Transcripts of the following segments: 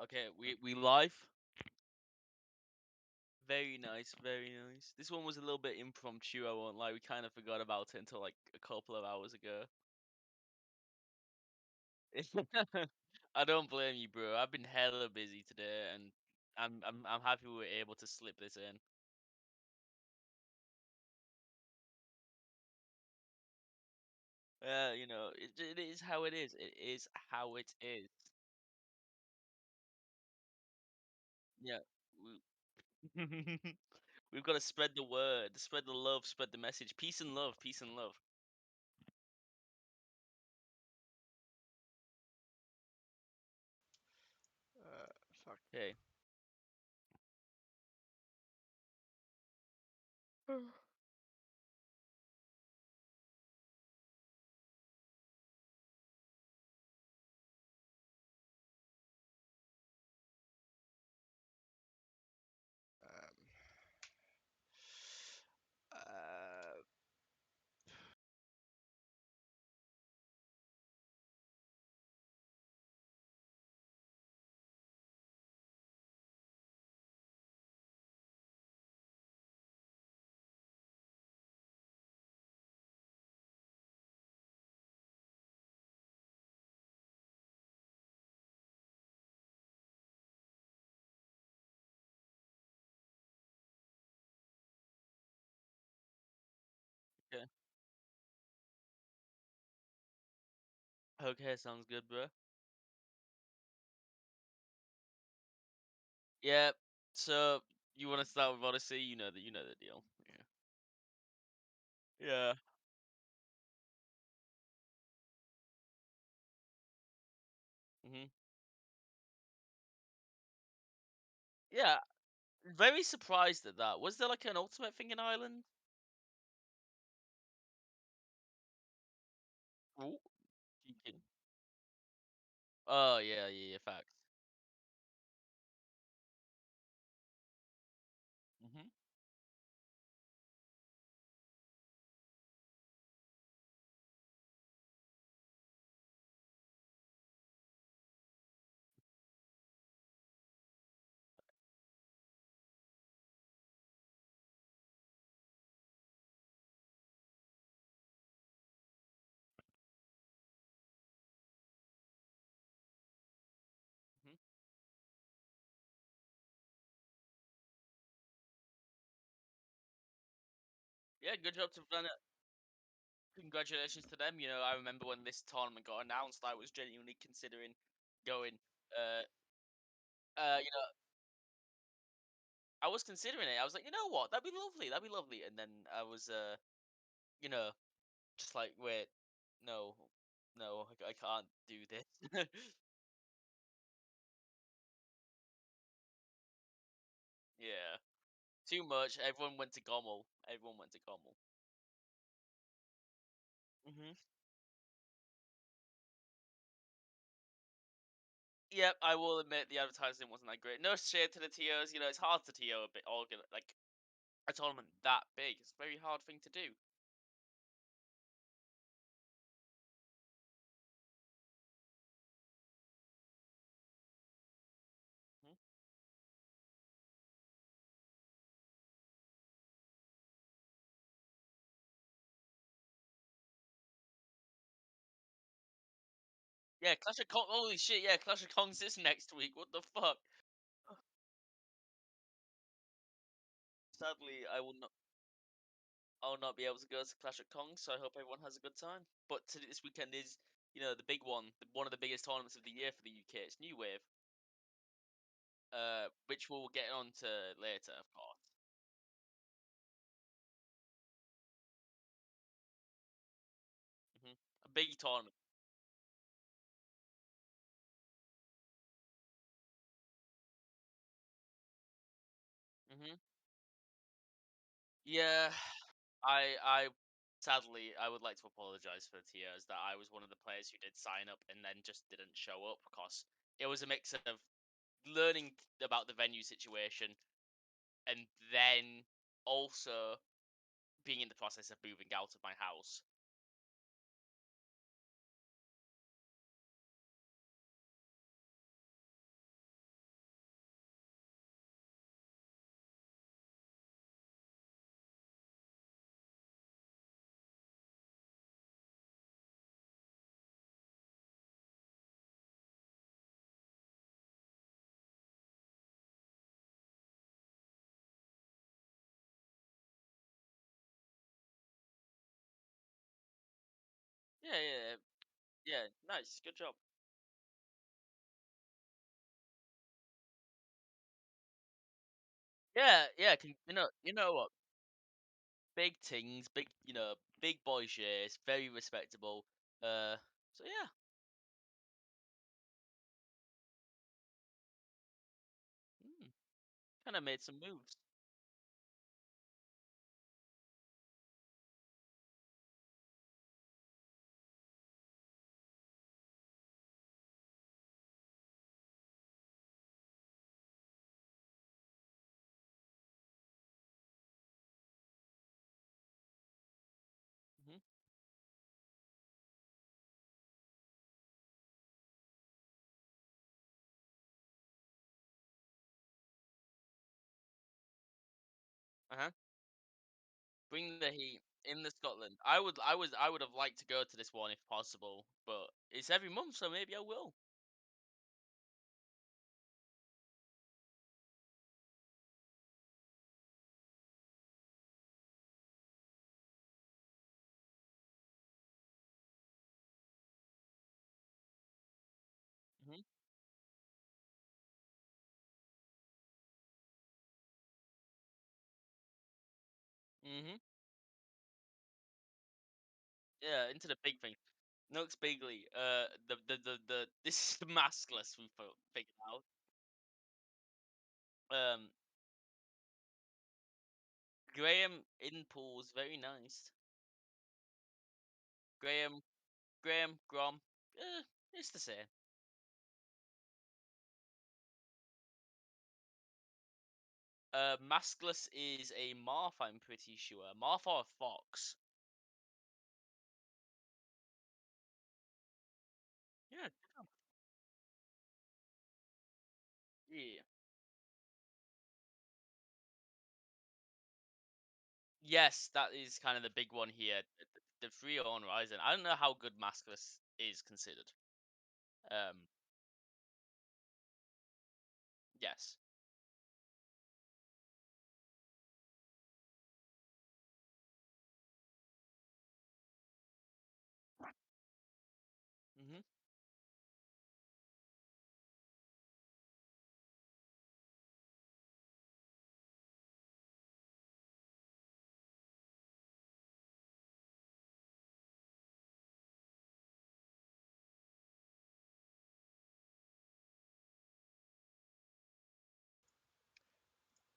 Okay, we live. Very nice, very nice. This one was a little bit impromptu, I won't lie. We kind of forgot about it until like a couple of hours ago. I don't blame you, bro. I've been hella busy today, and I'm happy we were able to slip this in. It is how it is. It is how it is. Yeah, we, we've got to spread the word, spread the love, spread the message. Peace and love, peace and love. Fuck. Okay. Um, uh, Okay. Okay, sounds good, bro. Yeah. So you want to start with Odyssey? You know the deal. Yeah. Yeah. Mhm. Yeah. Very surprised at that. Was there like an ultimate thing in Ireland? Ooh, cheeky. Oh yeah, yeah, yeah. Facts. Mhm. Mhm. Yeah. Good job to run it. Congratulations to them. I remember when this tournament got announced, I was genuinely considering going. Uh, I was considering it. I was like, you know what? That'd be lovely. That'd be lovely. And then I was, you know, just like, wait, no, no, I can't do this. Yeah, too much. Everyone went to Gommel. Everyone went to Gommel. Hmm. Yep, I will admit the advertising wasn't that great. No shade to the TOs. It's hard to TO a bit like a tournament that big. It's a very hard thing to do. Mhm. Yeah, Clash of Kong. Holy shit! Yeah, Clash of Kong's is next week. What the fuck? Sadly, I will not be able to go to Clash of Kong, so I hope everyone has a good time. But this weekend is, the big one, one of the biggest tournaments of the year for the UK. It's New Wave, which we'll get on to later, of course. Hmm. A big tournament. Hmm. Yeah, I sadly I would like to apologize for the TOs that I was one of the players who did sign up and then just didn't show up because it was a mix of learning about the venue situation and then also being in the process of moving out of my house. Yeah, yeah, yeah. Nice, good job. Yeah, yeah. You know what? Big things, big boy shares, very respectable. So yeah. Kind of made some moves. Hmm. Uh-huh. Bring the heat in the Scotland. I would have liked to go to this one if possible, but it's every month, so maybe I will. Hmm. Hmm. Yeah, into the big thing. Nux Bigley. The this is the maskless we figured out. Um, Graham in pools, very nice. Graham, Graham, Grom. It's the same. Maskless is a Marth, I'm pretty sure. Marth or a Fox. Yeah, yeah. Yes, that is kind of the big one here. The free on Ryzen. I don't know how good Maskless is considered. Um, yes. Hmm.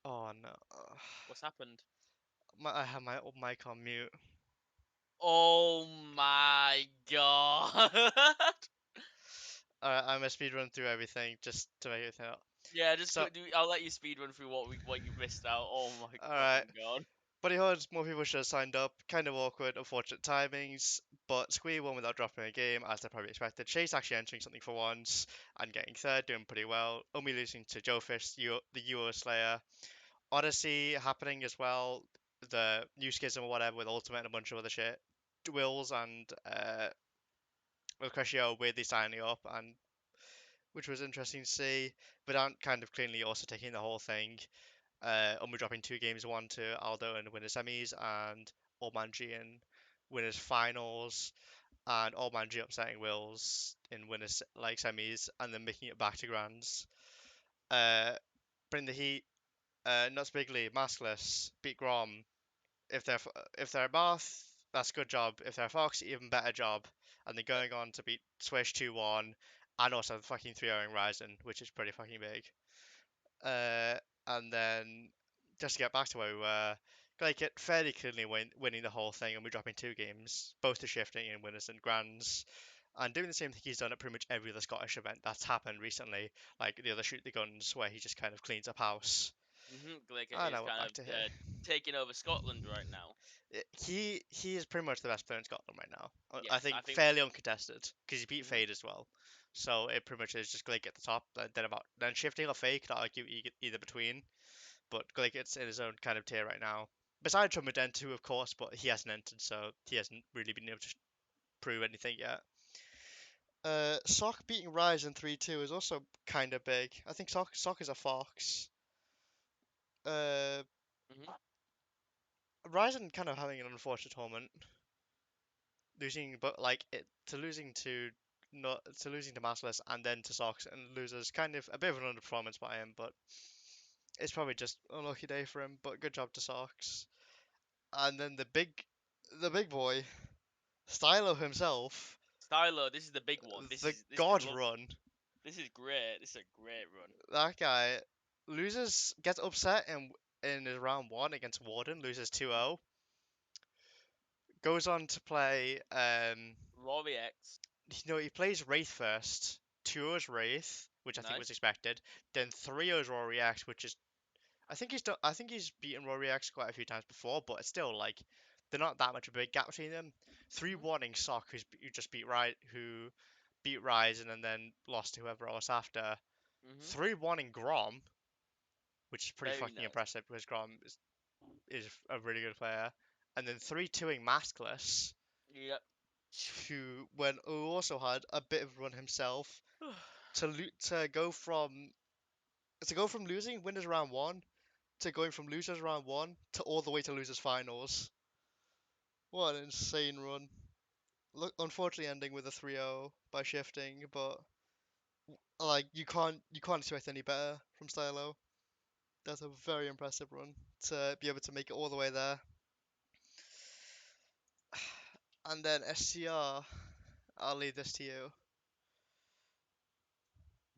Oh no. What's happened? I have my mic on mute. Oh my god! Alright, I'm gonna speed run through everything just to make it out. Yeah, just So, go. I'll let you speed run through what you missed out. Oh my alright. fucking god! Buddy Hordes, more people should have signed up. Kind of awkward, unfortunate timings, but Squee won without dropping a game, as they probably expected. Chase actually entering something for once and getting third, doing pretty well. Only losing to Joe Fish, the Euro Slayer. Odyssey happening as well. The new schism or whatever with Ultimate and a bunch of other shit. Wills and Lucretio weirdly signing up, and which was interesting to see. Vedant kind of cleanly also taking the whole thing. Only dropping two games, one to Aldo in winners semis and Ormanji in winners finals, and Ormanji upsetting Wills in winners like semis, and then making it back to grands. Uh, Bring the heat. Nuts Bigley, maskless, beat Grom. If they're Marth, that's a good job. If they're Fox, even better job. And they're Yep. going on to beat Swish 2-1, and also the fucking 3-0 Ryzen, which is pretty fucking big. Uh, and then just to get back to where we were, like it fairly clearly winning the whole thing, and we're dropping two games, both to shifting in winners and grands, and doing the same thing he's done at pretty much every other Scottish event that's happened recently, like the other Shoot the Guns, where he just kind of cleans up house. Glicker And is now we're kind of back to here. taking over Scotland right now. He is pretty much the best player in Scotland right now. I Yes, I think think. fairly uncontested because he beat Hmm. Fade as well. So it pretty much is just Glake at the top, then shifting or Fake, not argue either between. But Glake it's in his own kind of tier right now. Besides from Medentu, of course, but he hasn't entered, so he hasn't really been able to prove anything yet. Sock beating Rise in 3-2 is also kind of big. I think Sock is a Fox. Uh, Hmm. Ryzen kind of having an unfortunate tournament. losing, but like it to losing to not to losing to Masterless and then to Sox and losers kind of a bit of an underperformance by him, but it's probably just a lucky day for him. But good job to Sox. And then the big boy, Stylo himself, Stylo, this is the big one. the This is God run. this is great. This is a great run. That guy loses, gets upset in his round one against Warden, loses 2-0. Goes on to play Rory X, he plays Wraith first. 2-0's Wraith, which I think was nice. expected. Then 3-0's Rory X, which is I think he's beaten Rory X quite a few times before, but it's still like they're not that much of a big gap between them. Mhm, 3-1 in Sock, who just beat Rise, who beat Ryzen and then lost to whoever else after. mhm. 3-1 in Grom, which is pretty Very fucking nice. impressive because Grom is a really good player. And then 3-2 in Maskless, Yep. who also had a bit of a run himself to go from losing winners round one to going from losers round one to all the way to losers finals. What an insane run. Look, unfortunately ending with a 3-0 by shifting, but like you can't expect any better from Stylo. That's a very impressive run to be able to make it all the way there. And then SCR, I'll leave this to you.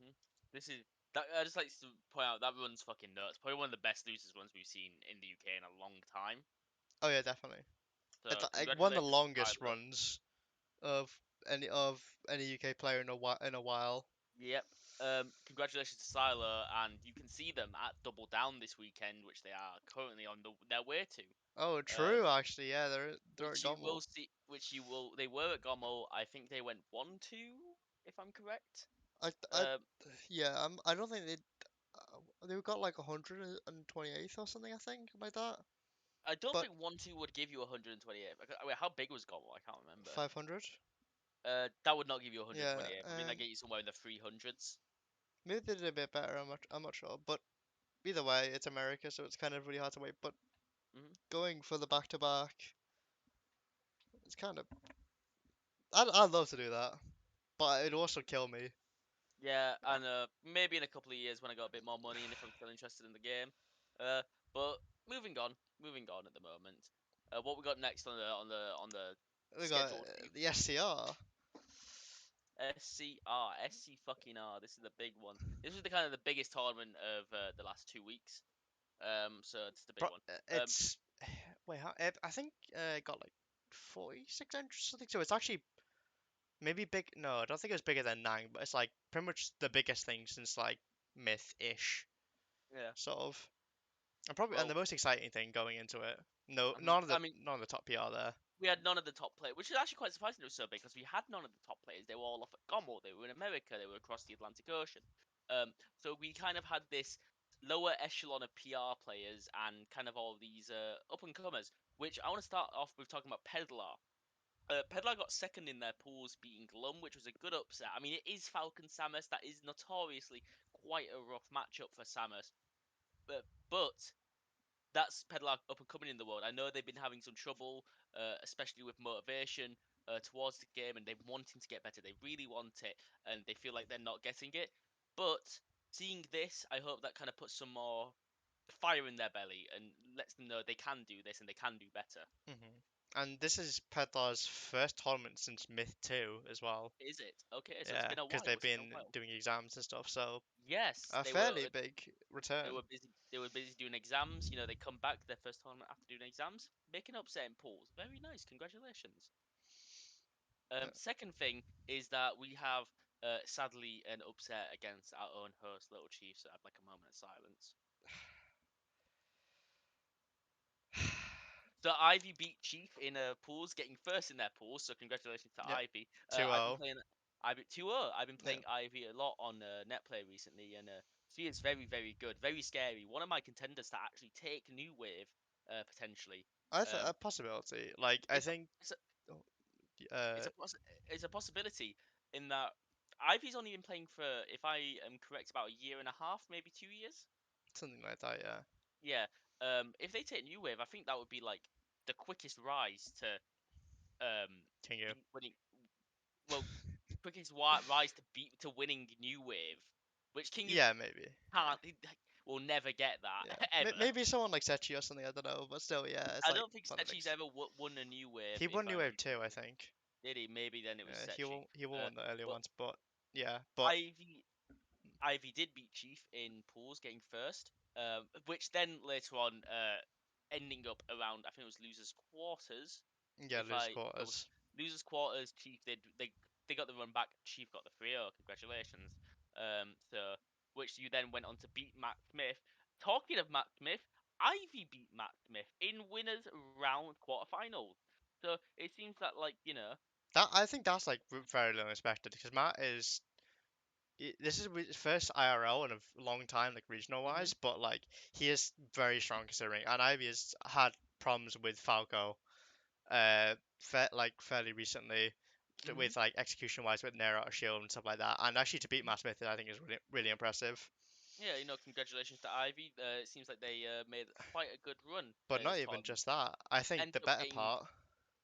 Mhm. This is that. I just like to point out that run's fucking nuts. Probably one of the best losers ones we've seen in the UK in a long time. Oh yeah, definitely. It's So like one of the congratulations to longest Tyler. runs of any UK player in a while. Yep. Congratulations to Siler, and you can see them at Double Down this weekend, which they are currently on their way to. Oh, Um, true. Actually, yeah, they're at which you Gommel. will see, which you will. They were at Gommel. I think they went 1-2, if I'm correct. I Um, yeah. I don't think they got like 128th or something. I think like that. I don't But think 1-2 would give you 128. Wait, how big was Gommel? I can't remember. 500. That would not give you Yeah. 128. I think that get you somewhere in the 300s. Maybe they did a bit better. I'm not sure. But either way, it's America, so it's kind of really hard to wait. But Hmm. going for the back to back, it's kind of I'd love to do that, but it'd also kill me. Yeah, and maybe in a couple of years when I got a bit more money and if I'm still interested in the game. Uh, but moving on at the moment. What we got next on the We got schedule for you? the SCR. SC fucking R. This is the big one. This was the kind of the biggest tournament of the last 2 weeks. So it's the big one. Um, It's wait, I think it got like 46 entries. I think so. It's actually maybe big. No, I don't think it was bigger than Nang, but it's like pretty much the biggest thing since like Myth-ish, yeah. sort of. And the Well, most exciting thing going into it. No, I mean, none of the top PR there. we had none of the top players, which is actually quite surprising it was so big because we had none of the top players. They were all off at Gommel. They were in America. They were across the Atlantic Ocean. So we kind of had this lower echelon of PR players and kind of all these up and comers. Which I want to start off with talking about Pedlar. Pedlar got second in their pools, beating Glum, which was a good upset. I mean, it is Falcon Samus. That is notoriously quite a rough matchup for Samus. But that's Pedlar up and coming in the world. I know they've been having some trouble, especially with motivation towards the game, and they're wanting to get better. They really want it, and they feel like they're not getting it. But seeing this, I hope that kind of puts some more fire in their belly and lets them know they can do this and they can do better. And this is Pedlar's first tournament since Myth 2 as well. Is it okay? So it's Yeah, been a because while. they've It's been a been while. doing exams and stuff, so Yes, a fairly big return. they were busy doing exams. You know, they come back their first tournament after doing exams, making upset in pools. Very nice. Congratulations. Yeah. Second thing is that we have sadly an upset against our own host, Little Chief. So I'd like a moment of silence. So Ivy beat Chief in pools, getting first in their pools. So congratulations to Yep, Ivy. I've been 2-0. playing Ivy 2-0. I've been Yeah. playing Ivy a lot on Netplay recently, and she is very, very good, very scary. One of my contenders to actually take New Wave potentially. I th Um, a possibility. Like I it's a, think it's a, oh, uh it's a it's a possibility in that Ivy's only been playing for, if I am correct, about a year and a half, maybe 2 years. something like that, yeah. Yeah. If they take New Wave, I think that would be like the quickest rise to Kingu. winning. Well, quickest rise to beat to winning New Wave, which Kingu Yeah, maybe. Yeah. can't. He will never get that Yeah. ever. Maybe someone like Sechi or something. I don't know, but still, yeah, it's I like don't think Sechi's Olympics. ever won a New Wave, He if won I New Wave remember 2, I rightly. think. Did he? Maybe then it was Sechi. He won one of the earlier But ones, but yeah, but Ivy Ivy did beat Chief in pools, getting first, which then later on ending up around, I think it was losers quarters. yeah, If lose I quarters. losers quarters, Chief they got the run back. Chief got the 3-0. Congratulations. So which you then went on to beat Matt Smith. Talking of Matt Smith, Ivy beat Matt Smith in winners round quarterfinals. So it seems that That I think that's like very unexpected because Matt is this is his first IRL in a long time, like regional hmm wise, but like he is very strong considering. And Ivy has had problems with Falco, like fairly recently, hmm with like execution wise with Nair out of shield and stuff like that. And actually to beat hmm Matt Smith, I think is really impressive. Yeah, congratulations to Ivy. It seems like they made quite a good run But not this even tournament. just that. I think the Ended up better getting part,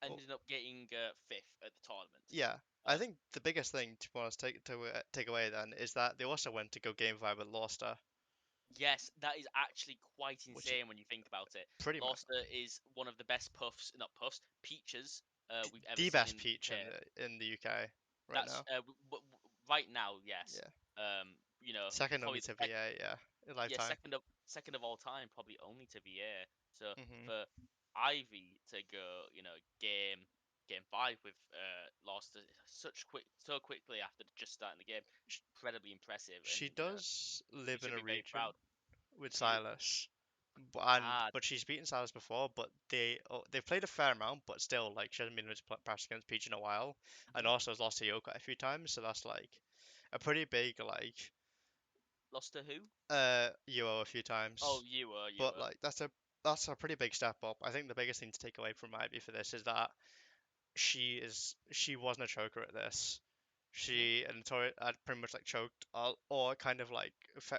well, ended up getting fifth at the tournament. yeah, I Um, think the biggest thing to want to take away then is that they also went to go game 5 with Loster, yes, that is actually quite which is insane when you think about it. pretty much Loster is one of the best not puffs, peaches we've ever the seen best in the peach UK. in the UK right That's now. right now, yes. Yeah, second only Probably to the VA. Yeah, in yeah, lifetime. second of all time, probably only to VA. So Hmm. for Ivy to go, game five with lost so quickly after just starting the game, incredibly impressive, and She does she live in should a be very proud. region with She Silas, and ah but she's beaten Silas before. But they've played a fair amount, but still like she hasn't been able to practice against Peach in a while, and mhm. also has lost to Yoko a few times. So that's like a pretty big like Lost to who? Yuo a few Oh, times. you But were. like that's a pretty big step up. I think the biggest thing to take away from Ivy for this is that she wasn't a choker at this. Mhm. She and Tori had pretty much like choked or kind of like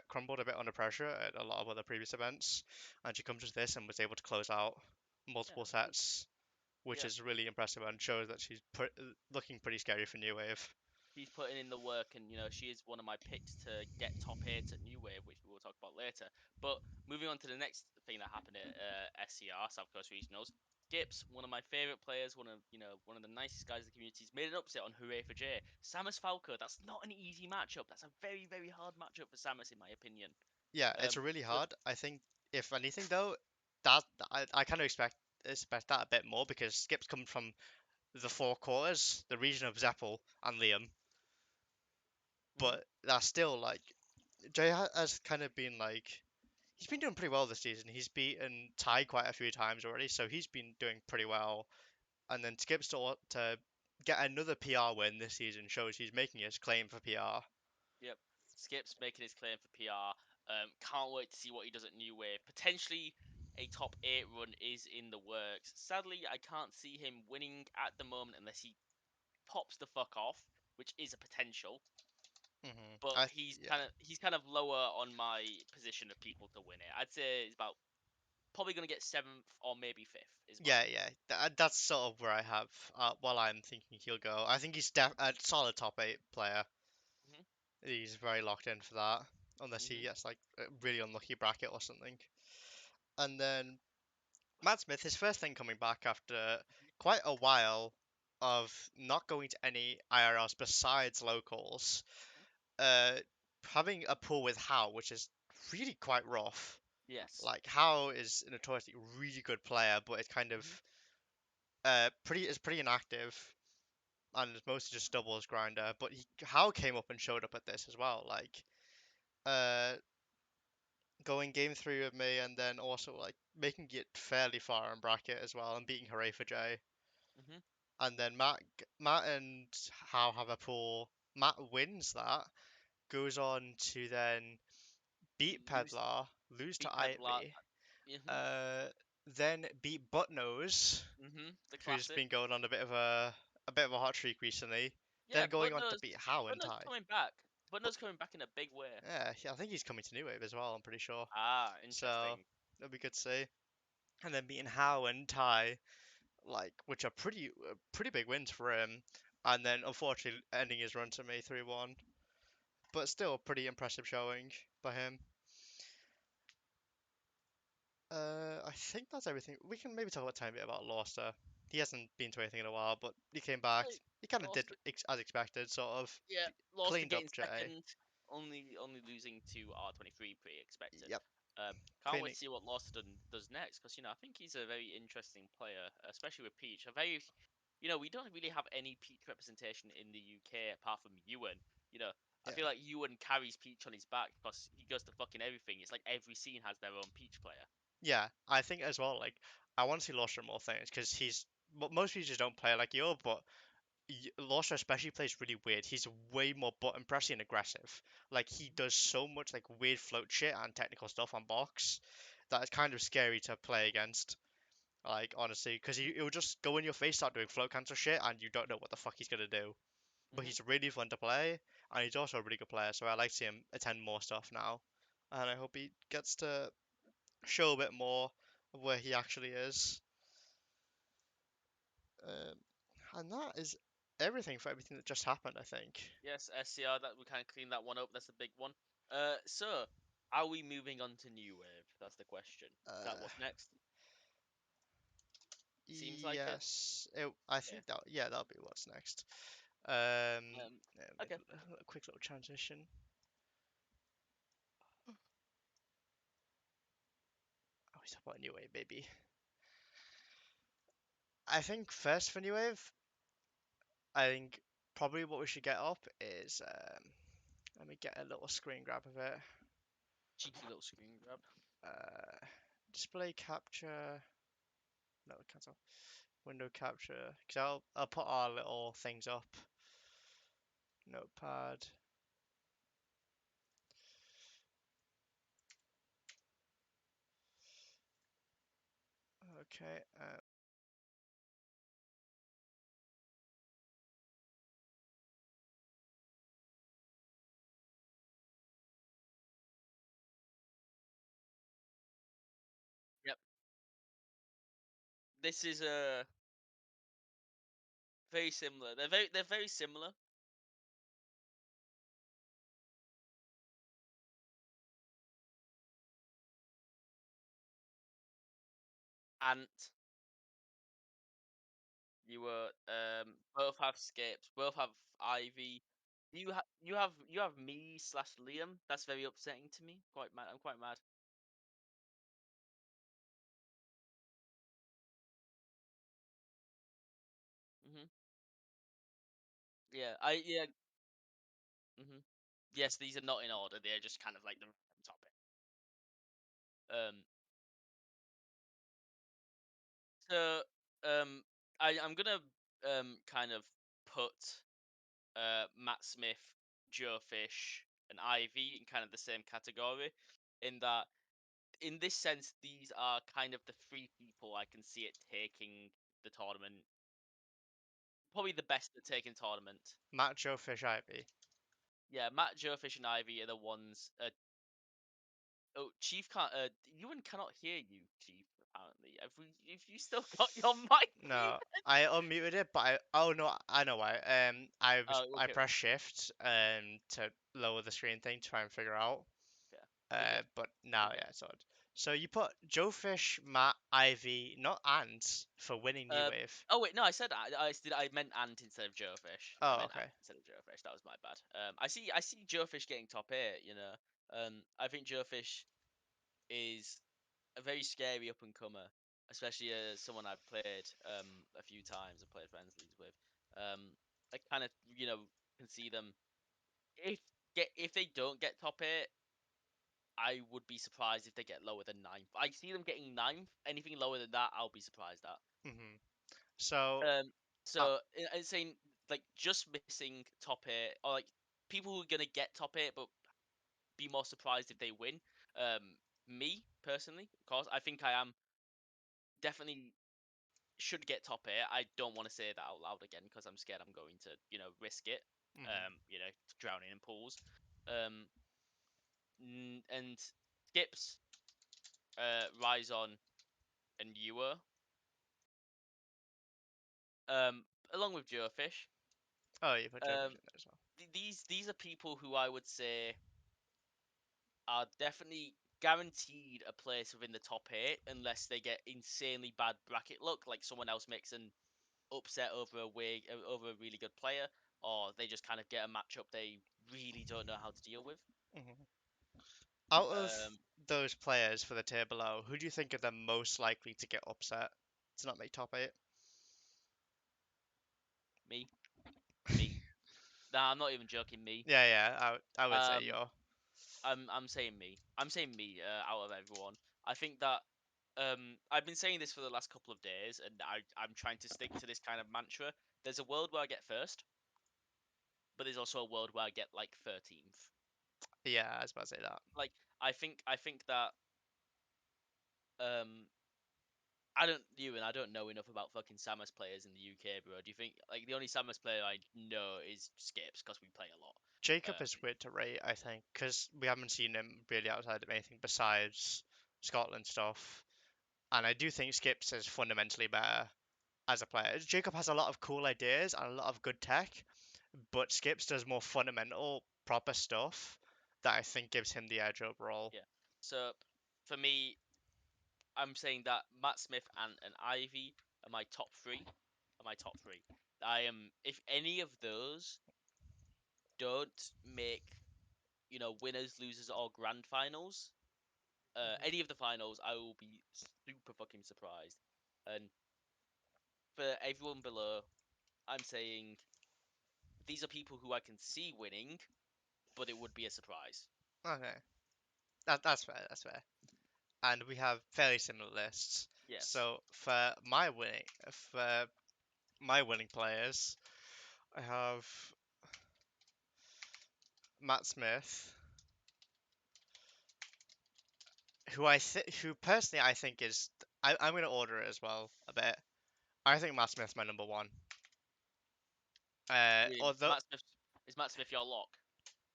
crumbled a bit under pressure at a lot of other previous events, and she comes to this and was able to close out Yeah, multiple sets, which yeah. is really impressive and shows that she's looking pretty scary for New Wave. She's putting in the work, and she is one of my picks to get top eight at New Wave, which we will talk about later. But moving on to the next thing that happened at SCR South Coast Regionals, Skips, one of my favorite players, one of the nicest guys in the community, made an upset on Hooray for Jay. Samus Falco, that's not an easy matchup. That's a very very hard matchup for Samus, in my opinion. Yeah, it's Um, really but hard. I think if anything though, that I kind of expect that a bit more because Skip's come from the four quarters, the region of Zeppel and Liam, mhm, but that's still like has kind of been like he's been doing pretty well this season. He's beaten Ty quite a few times already, so he's been doing pretty well. And then Skip's to get another PR win this season shows he's making his claim for PR. yep. Skips making his claim for PR. Can't wait to see what he does at New Wave. Potentially a top eight run is in the works. Sadly, I can't see him winning at the moment unless he pops the fuck off, which is a potential. But Yeah, he's kind of lower on my position of people to win it. I'd say it's about probably gonna get seventh or maybe fifth is mine. yeah. That's sort of where I have. While I'm thinking he'll go, I think he's a solid top eight player. Mhm. He's very locked in for that, unless he Mhm. gets like a really unlucky bracket or something. And then Matt Smith, his first thing coming back after quite a while of not going to any IRLs besides locals, Mhm. uh, having a pool with How, which is really quite rough. Yes. Like How is a notoriously really good player, but it's kind Mhm. of pretty inactive and it's mostly just doubles grinder. But How came up and showed up at this as well, like uh going game 3 with me and then also like making it fairly far in bracket as well and beating Hooray for Jay. Mhm. And then Matt and How have a pool. Matt wins that, goes on to then beat Lose Pedlar, lose to beat Pedlar. Ivy, Mhm. uh, then beat Buttnose, Mhm. The who's classic. been going on a bit of a hot streak recently. Yeah, Then going but on to beat How and No's Ty. coming back. But But No's coming back in a big way. yeah, I think he's coming to New Wave as well. I'm pretty sure. Ah, So interesting. that'll be good to see. And then beating How and Ty. like which are pretty big wins for him, and then unfortunately ending his run to me 3-1, but still a pretty impressive showing by him. I think that's everything. We can maybe talk about a tiny bit about Lauster. He hasn't been to anything in a while, but he came back. Like, He kind of did lost, as expected, sort of yeah, lost to cleaned up getting J. second, only losing to R23 pretty expected. Yep, Can't wait cleaning. to see what Lost does next because I think he's a very interesting player, especially with Peach. A very we don't really have any Peach representation in the UK apart from Ewan. I feel Yeah, like Ewan carries Peach on his back because he goes to fucking everything. It's like every scene has their own Peach player. yeah. I think as well. Like, I want to see Lauster in more things because most people just don't play like you, but Lauster especially plays really weird. He's way more button pressy and aggressive. Like he does so much like weird float shit and technical stuff on box that it's kind of scary to play against. Like honestly, because he'll just go in your face, start doing float cancel shit, and you don't know what the fuck he's gonna do. But Hmm. he's really fun to play, and he's also a really good player. So I like to see him attend more stuff now, and I hope he gets to show a bit more of where he actually is. And that is everything for everything that just happened, I think. Yes, SCR. That we kind of clean that one up. That's a big one. So are we moving on to New Wave? That's the question. Is that Uh, what's next? Seems like it. I Yeah. think that yeah, that'll be what's next. Um. Make Okay. a quick little transition. Oh, we talk about New Wave, baby. I think first for New Wave, I think probably what we should get up is let me get a little screen grab of it. Cheeky little screen grab. Uh, display capture. No, cancel. Window capture. Cause I'll put our little things up. Notepad. Okay. Yep. This is a very similar. They're very similar. Ant, you were both have skips, both have Ivy. You have me slash Liam. That's very upsetting to me. Quite mad. I'm quite mad. Mhm. Yeah. Mhm. Yes, these are not in order. They're just kind of like the random topic. Um. So um, I'm gonna kind of put Matt Smith, Joe Fish, and Ivy in kind of the same category. In that, in this sense, these are kind of the three people I can see it taking the tournament. Probably the best at taking tournament. Macho Fish Ivy. Yeah, Matt, Joe Fish, and Ivy are the ones. Oh, Chief can't. Ewan cannot hear you, Chief. Apparently, if you still got your mic No, muted. I unmuted it, but oh no, I know why. Oh, I okay. pressed Shift to lower the screen thing to try and figure out. Yeah, you're good. But now You're good. yeah, it's odd. So you put Joe Fish, Matt, Ivy, not Ant for winning New Uh, Wave. oh wait, no, I said I meant Ant instead of Joefish. I Oh meant Ant okay. instead of Joefish. That was my bad. I see Joefish getting top eight. I think Joefish is a very scary up and comer, especially as someone I've played a few times. I've played friends leagues with. I kind of can see them if if they don't get top eight. I would be surprised if they get lower than ninth. I see them getting ninth. Anything lower than that, I'll be surprised at. hmm So Um, uh, so I'm saying like just missing top eight, or like people who are gonna get top eight, but be more surprised if they win. Me personally, of course, I think I am definitely should get top eight. I don't want to say that out loud again because I'm scared I'm going to risk it. mhm. Drowning in pools. Um, and Skips, Rise on, and Ewer. along with Joefish. Oh, you put Jokic Um, in there as well. these are people who I would say are definitely guaranteed a place within the top 8 unless they get insanely bad bracket luck, like someone else makes an upset over a really good player, or they just kind of get a matchup they really don't know how to deal with. Hmm. Out of Um, those players for the tier below, who do you think are the most likely to get upset to not make top 8? me, me. Nah, I'm not even joking. Me. Yeah, yeah, I would say Um, you. I'm saying me. I'm saying me. Out of everyone, I think that I've been saying this for the last couple of days, and I'm trying to stick to this kind of mantra. There's a world where I get first, but there's also a world where I get like 13th. Yeah, I was about to say that. Like I think that um I don't know enough about fucking Samus players in the UK, bro. Do you think like the only Samus player I know is Skips because we play a lot. Jacob is Um, weird to rate, I think, because we haven't seen him really outside of anything besides Scotland stuff. And I do think Skips is fundamentally better as a player. Jacob has a lot of cool ideas and a lot of good tech, but Skips does more fundamental, proper stuff that I think gives him the edge overall. yeah. So for me, I'm saying that Matt Smith and Ivy are my top three. Are my top three. I am if any of those don't make winners, losers, or grand finals, Mhm. any of the finals, I will be super fucking surprised. And for everyone below, I'm saying these are people who I can see winning, but it would be a surprise. Okay, that's fair. That's fair. And we have fairly similar lists. Yes. So for my winning players, I have Matt Smith, who personally I think is I'm gonna order it as well a bit. I think Matt Smith's my number one. Really, Although Is Matt Smith your lock?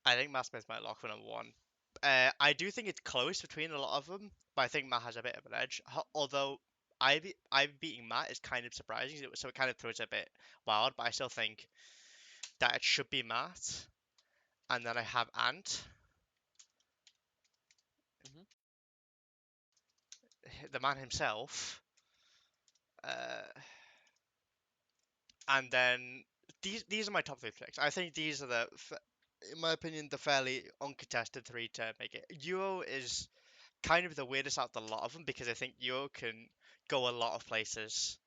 I think Matt Smith's my lock for number one. I do think it's close between a lot of them, but I think Matt has a bit of an edge. Although I beating Matt is kind of surprising, so it kind of throws it a bit wild. But I still think that it should be Matt. And then I have Ant, Hmm. the man himself. Uh, and then these are my top three picks. I think these are in my opinion, the fairly uncontested three to make it. Euro is kind of the weirdest out of the lot of them because I think Euro can go a lot of places.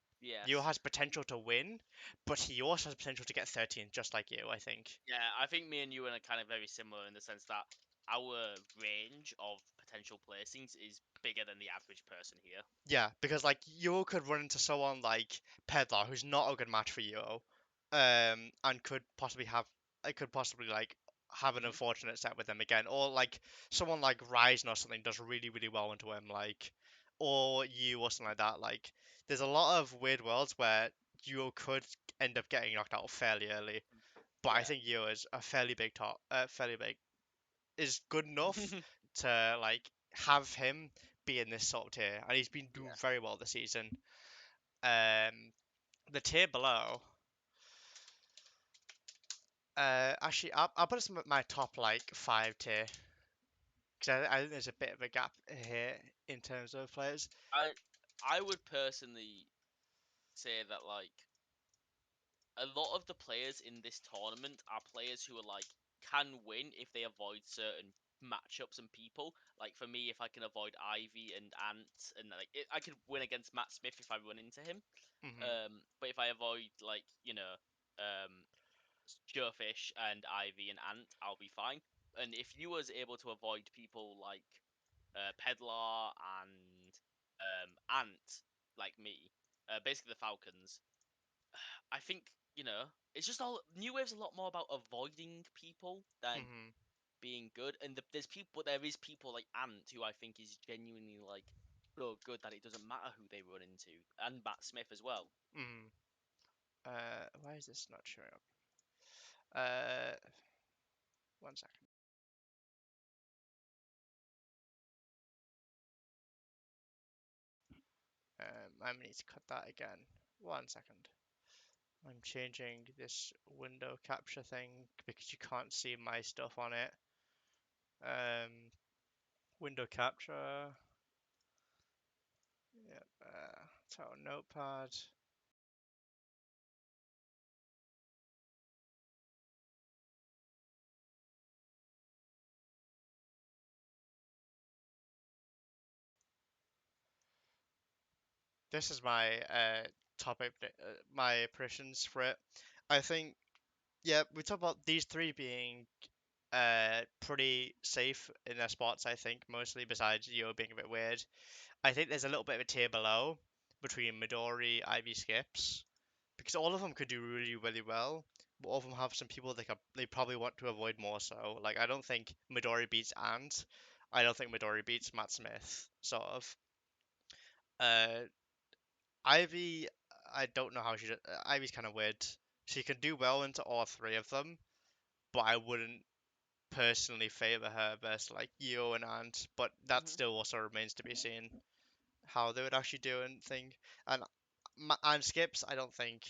Euro Yes. has potential to win, but he also has potential to get 13, just like you, I think. Yeah, I think me and you are kind of very similar in the sense that our range of potential placings is bigger than the average person here. Yeah, because like Euro could run into someone like Pedlar, who's not a good match for Euro, and could possibly like have an Hmm. unfortunate set with them again, or like someone like Ryzen or something does really really well into him, like, or you or something like that. Like, there's a lot of weird worlds where Euro could end up getting knocked out fairly early, but I Yeah. think Euro is a fairly big is good enough to like have him be in this sort of tier, and he's been doing Yeah. very well this season. Um, the tier below, actually, I'll put this in my top like five tier because I think there's a bit of a gap here in terms of players. I I would personally say that like a lot of the players in this tournament are players who are like can win if they avoid certain matchups and people. Like for me, if I can avoid Ivy and Ant, and like I could win against Matt Smith if I run into him. Hmm. But if I avoid like um Joefish and Ivy and Ant, I'll be fine. And if you was able to avoid people like Pedlar and Ant, like me, basically the Falcons, I think it's just all New Wave's a lot more about avoiding people than Hmm. being good. And there's people, but there is people like Ant who I think is genuinely like so good that it doesn't matter who they run into, and Matt Smith as well. Hmm. Why is this not showing up? Uh, one second. I need to cut that again. One second. I'm changing this window capture thing because you can't see my stuff on it. Um, window capture. Yep, it's our notepad. This is my topic, my predictions for it. I think, yeah, we talked about these three being pretty safe in their spots, I think, mostly besides Yo being a bit weird. I think there's a little bit of a tier below between Midori, Ivy, Skips, because all of them could do really, really well, but all of them have some people they probably want to avoid more so. Like, I don't think Midori beats Ant. I don't think Midori beats Matt Smith, sort of. Uh, Ivy, I don't know how Ivy's kind of weird. She can do well into all three of them, but I wouldn't personally favor her versus like Yo and Ant. But that Hmm. still also remains to be seen how they would actually do and thing. And and Skips, I don't think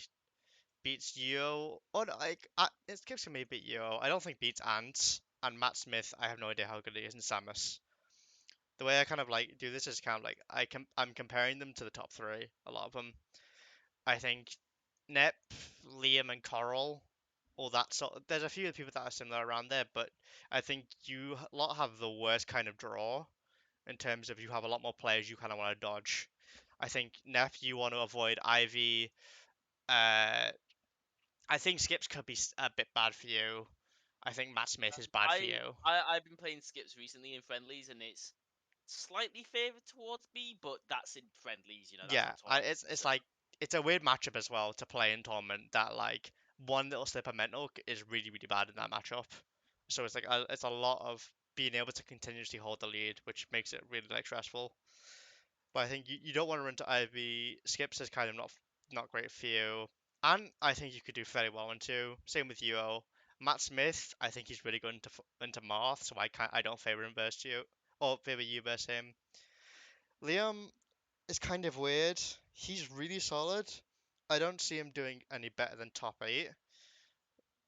beats Yo. Or like Skips can maybe beat Yo. I don't think beats Ant and Matt Smith. I have no idea how good he is in Samus. The way I kind of like do this is kind of like I'm comparing them to the top three. A lot of them. I think Nep, Liam, and Coral, all that sort. There's a few people that are similar around there, but I think you lot have the worst kind of draw in terms of you have a lot more players you kind of want to dodge. I think Nep, you want to avoid Ivy. Uh, I think Skips could be a bit bad for you. I think Matt Smith is bad for you. I've been playing skips recently in friendlies, and it's slightly favored towards me, but that's in friendlies. That's Yeah, not tournaments. it's like it's a weird matchup as well to play in tournament. That like one little slip of mental is really really bad in that matchup. So it's like it's a lot of being able to continuously hold the lead, which makes it really like stressful. But I think you don't want to run to Ivy. Skips is kind of not great for you. And I think you could do fairly well into. Same with Yuo. Matt Smith, I think he's really good into Marth, so I don't favor him versus you or favor you versus him. Liam is kind of weird. He's really solid. I don't see him doing any better than top eight,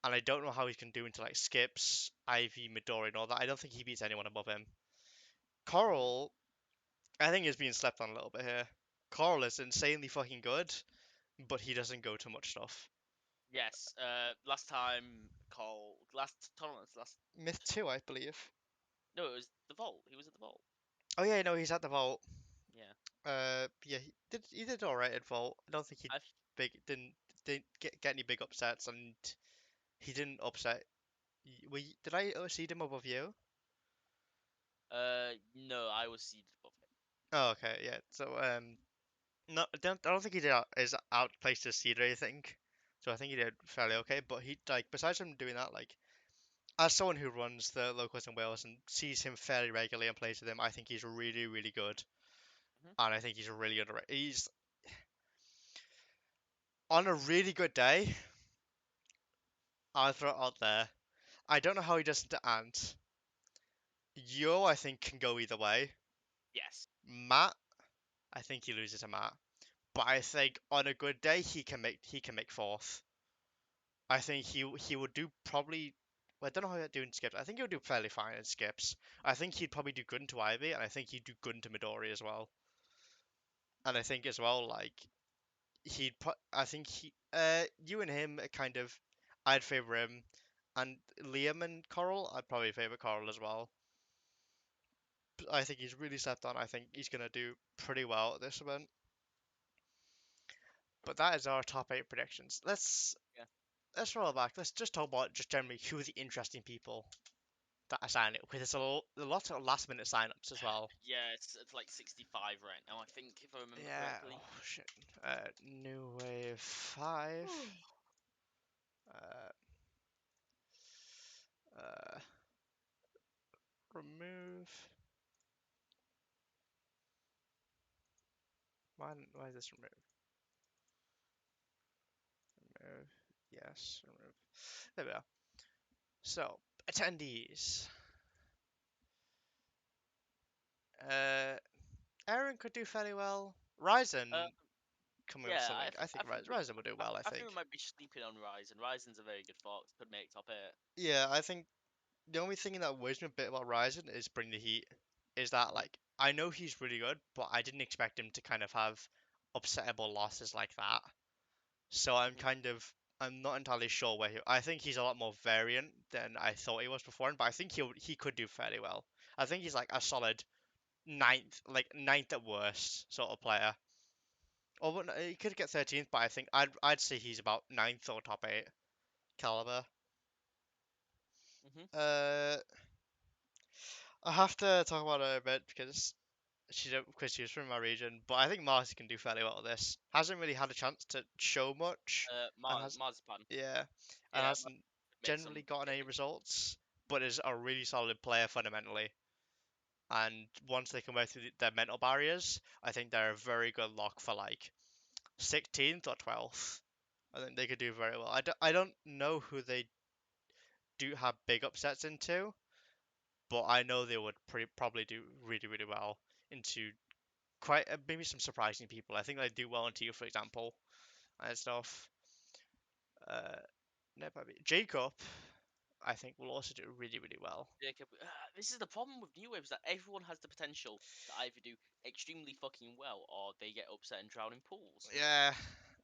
and I don't know how he can do into like Skips, Ivy, Midori, and all that. I don't think he beats anyone above him. Hmm. Coral, I think is being slept on a little bit here. Coral is insanely fucking good, but he doesn't go to much stuff. Yes. Last time call last tournaments last Myth tournament. 2, I believe. No, it was the vault. He was at the vault. Oh yeah, no, he's at the vault. Yeah. Yeah, he did all right at vault. I don't think he I big didn't get any big upsets, and he didn't upset. Did I seed him above you? no, I was seeded above him. Oh, okay, yeah. So no, I don't think he did is outplaced his seed or anything. So I think he did fairly okay. But he like besides from doing that, like as someone who runs the locals in Wales and sees him fairly regularly and plays with him, I think he's really really good, Hmm. and I think he's really underrated. He's on a really good day. I'll throw it out there. I don't know how he does into Ant. Yo, I think can go either way. Yes. Matt, I think he loses to Matt, but I think on a good day he can make fourth. I think he would do probably. Well, I don't know how he'd do in skips. I think he would do fairly fine in skips. I think he'd probably do good into Ivy, and I think he'd do good into Midori as well. And I think as well, like I think you and him are kind of, I'd favor him, and Liam and Coral, I'd probably favor Coral as well. I think he's really slept on. I think he's gonna do pretty well at this event. But that is our top eight predictions. Yeah. Let's roll back. Let's just talk about just generally who are the interesting people that are signing up, because there's a lot of last minute signups as well. Yeah, it's like 65 right now, I think, if I remember Yeah. correctly. Oh shit. New Wave 5. Uh, uh, remove. Why is this remove? Remove. Yes. Remove. There we are. So attendees. Uh, Aaron could do fairly well. Uh, Ryzen. coming up with Yeah, something. I think Ryzen will do well. I I think think. we might be sleeping on Ryzen. Ryzen's a very good fox. Could make top eight. Yeah, I think the only thing that worries me a bit about Ryzen is Bring the Heat. Is that like I know he's really good, but I didn't expect him to kind of have upsettable losses like that. So Mhm. I'm not entirely sure where he. I think he's a lot more variant than I thought he was before, but I think he could do fairly well. I think he's like a solid ninth at worst sort of player. Or well, no, he could get 13th, but I think I'd say he's about ninth or top eight caliber. Mhm. Uh, I have to talk about her a bit because she's from my region, but I think Marcy can do fairly well at this. Hasn't really had a chance to show much, and has Marzipan. yeah, and Yeah, hasn't could make generally some. gotten any results, but is a really solid player fundamentally. And once they can work through their mental barriers, I think they're a very good lock for like 16th or 12th. I think they could do very well. I don't know who they do have big upsets into, but I know they would probably do really, really well into quite maybe some surprising people. I think they do well into you, for example, and stuff. Uh, no, probably Jacob, I think will also do really, really well. Jacob, this is the problem with New Waves that everyone has the potential to either do extremely fucking well or they get upset and drown in pools. Yeah,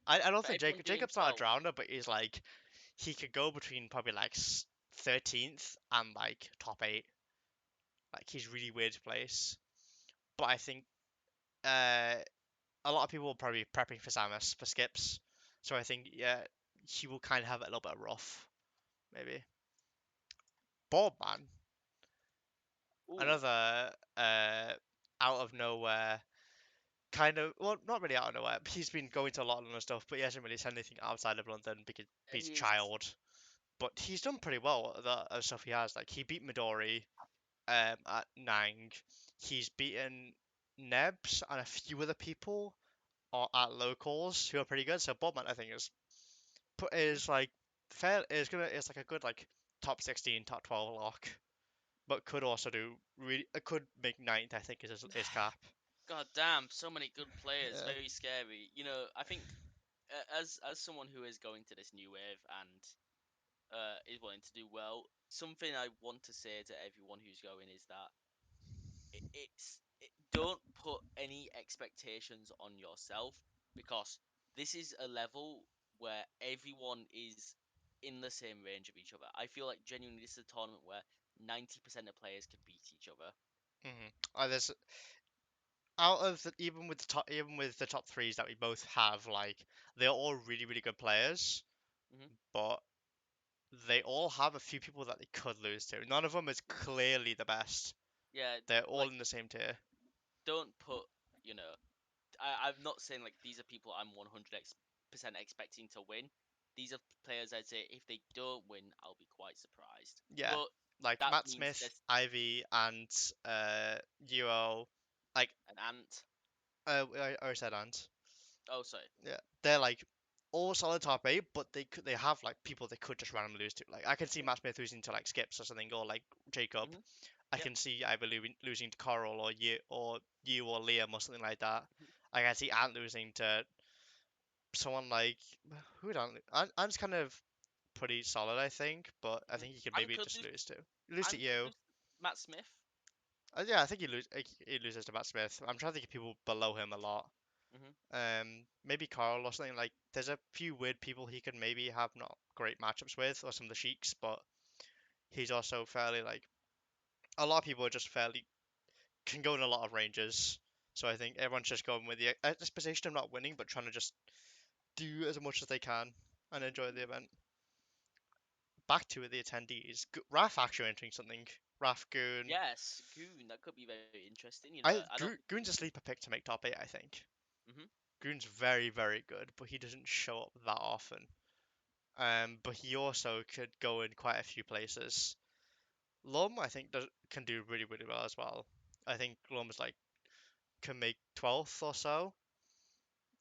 I don't For think everyone doing Jacob's not a well, drowner, but he's like he could go between probably like 13th and like top eight. Like he's really weird to place. But I think uh, a lot of people will probably be prepping for Samus for skips. So I think yeah, he will kind of have it a little bit rough, maybe. Boardman, ooh, another out of nowhere kind of well, not really out of nowhere. He's been going to a lot of London stuff, but he hasn't really said anything outside of London because he's a he is. child. But he's done pretty well at the stuff he has. Like he beat Midori at Nang. He's beaten Nebs and a few other people at locals who are pretty good. So Bobman, I think, Mhm. is like fair. Is like a good like top 16, top 12 lock, but could also do really. It could make ninth. I think is his cap. God damn, so many good players, Yeah. very scary. I think as someone who is going to this new wave and is wanting to do well, something I want to say to everyone who's going is that don't put any expectations on yourself because this is a level where everyone is in the same range of each other. I feel like genuinely this is a tournament where 90% of players can beat each other. There's out of even with the top threes that we both have, like they're all really really good players, Hmm. but they all have a few people that they could lose to. None of them is clearly the best. Yeah, They're all like in the same tier. don't put, you know, I'm not saying like these are people I'm 100% expecting to win. These are players I'd say if they don't win, I'll be quite surprised. Yeah, But like that Matt means Smith, there's Ivy, and Duo. Like an ant. I already said Ant. Oh, sorry. Yeah, they're like all solid top eight, but they have like people they could just randomly lose to. Like I can see Hmm. Matt Smith losing to like Skips or something, or like Jacob. Hmm. I Yep. can see either losing to Coral or you or Liam or something like that. Mhm. I can see Ant losing to someone like who would Ant's kind of pretty solid, I think, but I Mhm. think he could And maybe could just lose. lose to And could you. lose Matt Smith. Yeah, I think he loses to Matt Smith. I'm trying to think of people below him a lot. Hmm. Maybe Carl or something like. There's a few weird people he could maybe have not great matchups with, or some of the Sheiks, but he's also fairly like a lot of people are just fairly can go in a lot of ranges. So I think everyone's just going with the disposition of not winning, but trying to just do as much as they can and enjoy the event. Back to the attendees. Raf actually entering something. Raf Goon. Yes, Goon. That could be very interesting. I don't. Goon's a sleeper pick to make top eight, I think. Hmm. Goon's very, very good, but he doesn't show up that often. But he also could go in quite a few places. Lum, I think, can do really, really well as well. I think Lum's like can make 12th or so.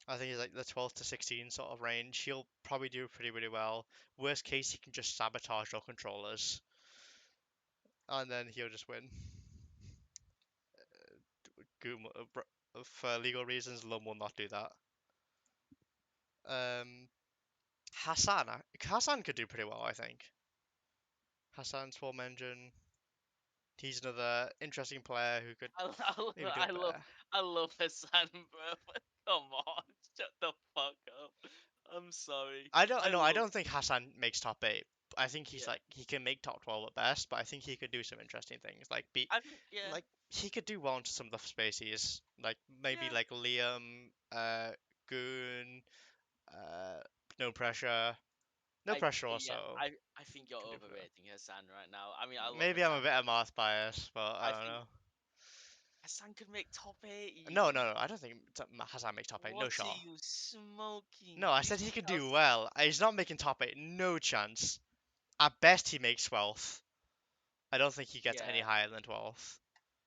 I think he's like the 12th to 16 sort of range. He'll probably do pretty, really well. Worst case, he can just sabotage your controllers, and then he'll just win. For legal reasons, Lum will not do that. Um, Hassan could do pretty well, I think. Hassan Swarm Engine. He's another interesting player who could maybe do I it love better. I love Hassan, bro. Come on, shut the fuck up. I'm sorry. I don't I know. I love don't think Hassan makes top eight. I think he's yeah. like he can make top 12 at best, but I think he could do some interesting things. Like be I think yeah like he could do well into some of the spaces. Like maybe yeah. like Liam, Goon, uh, no pressure, no pressure Yeah. also I think you're can do pretty well. overrating Hassan right now. I mean, I love Maybe I'm a Hassan. bit of math bias, but I I don't think know. Hassan could make top No, 8. no, no. I don't think Hassan makes top eight. No What are shot. you No, smoking? I You said he think could Has do well. He's not making top eight. No chance. At best, he makes 12th. I don't think he gets any yeah, higher than 12th.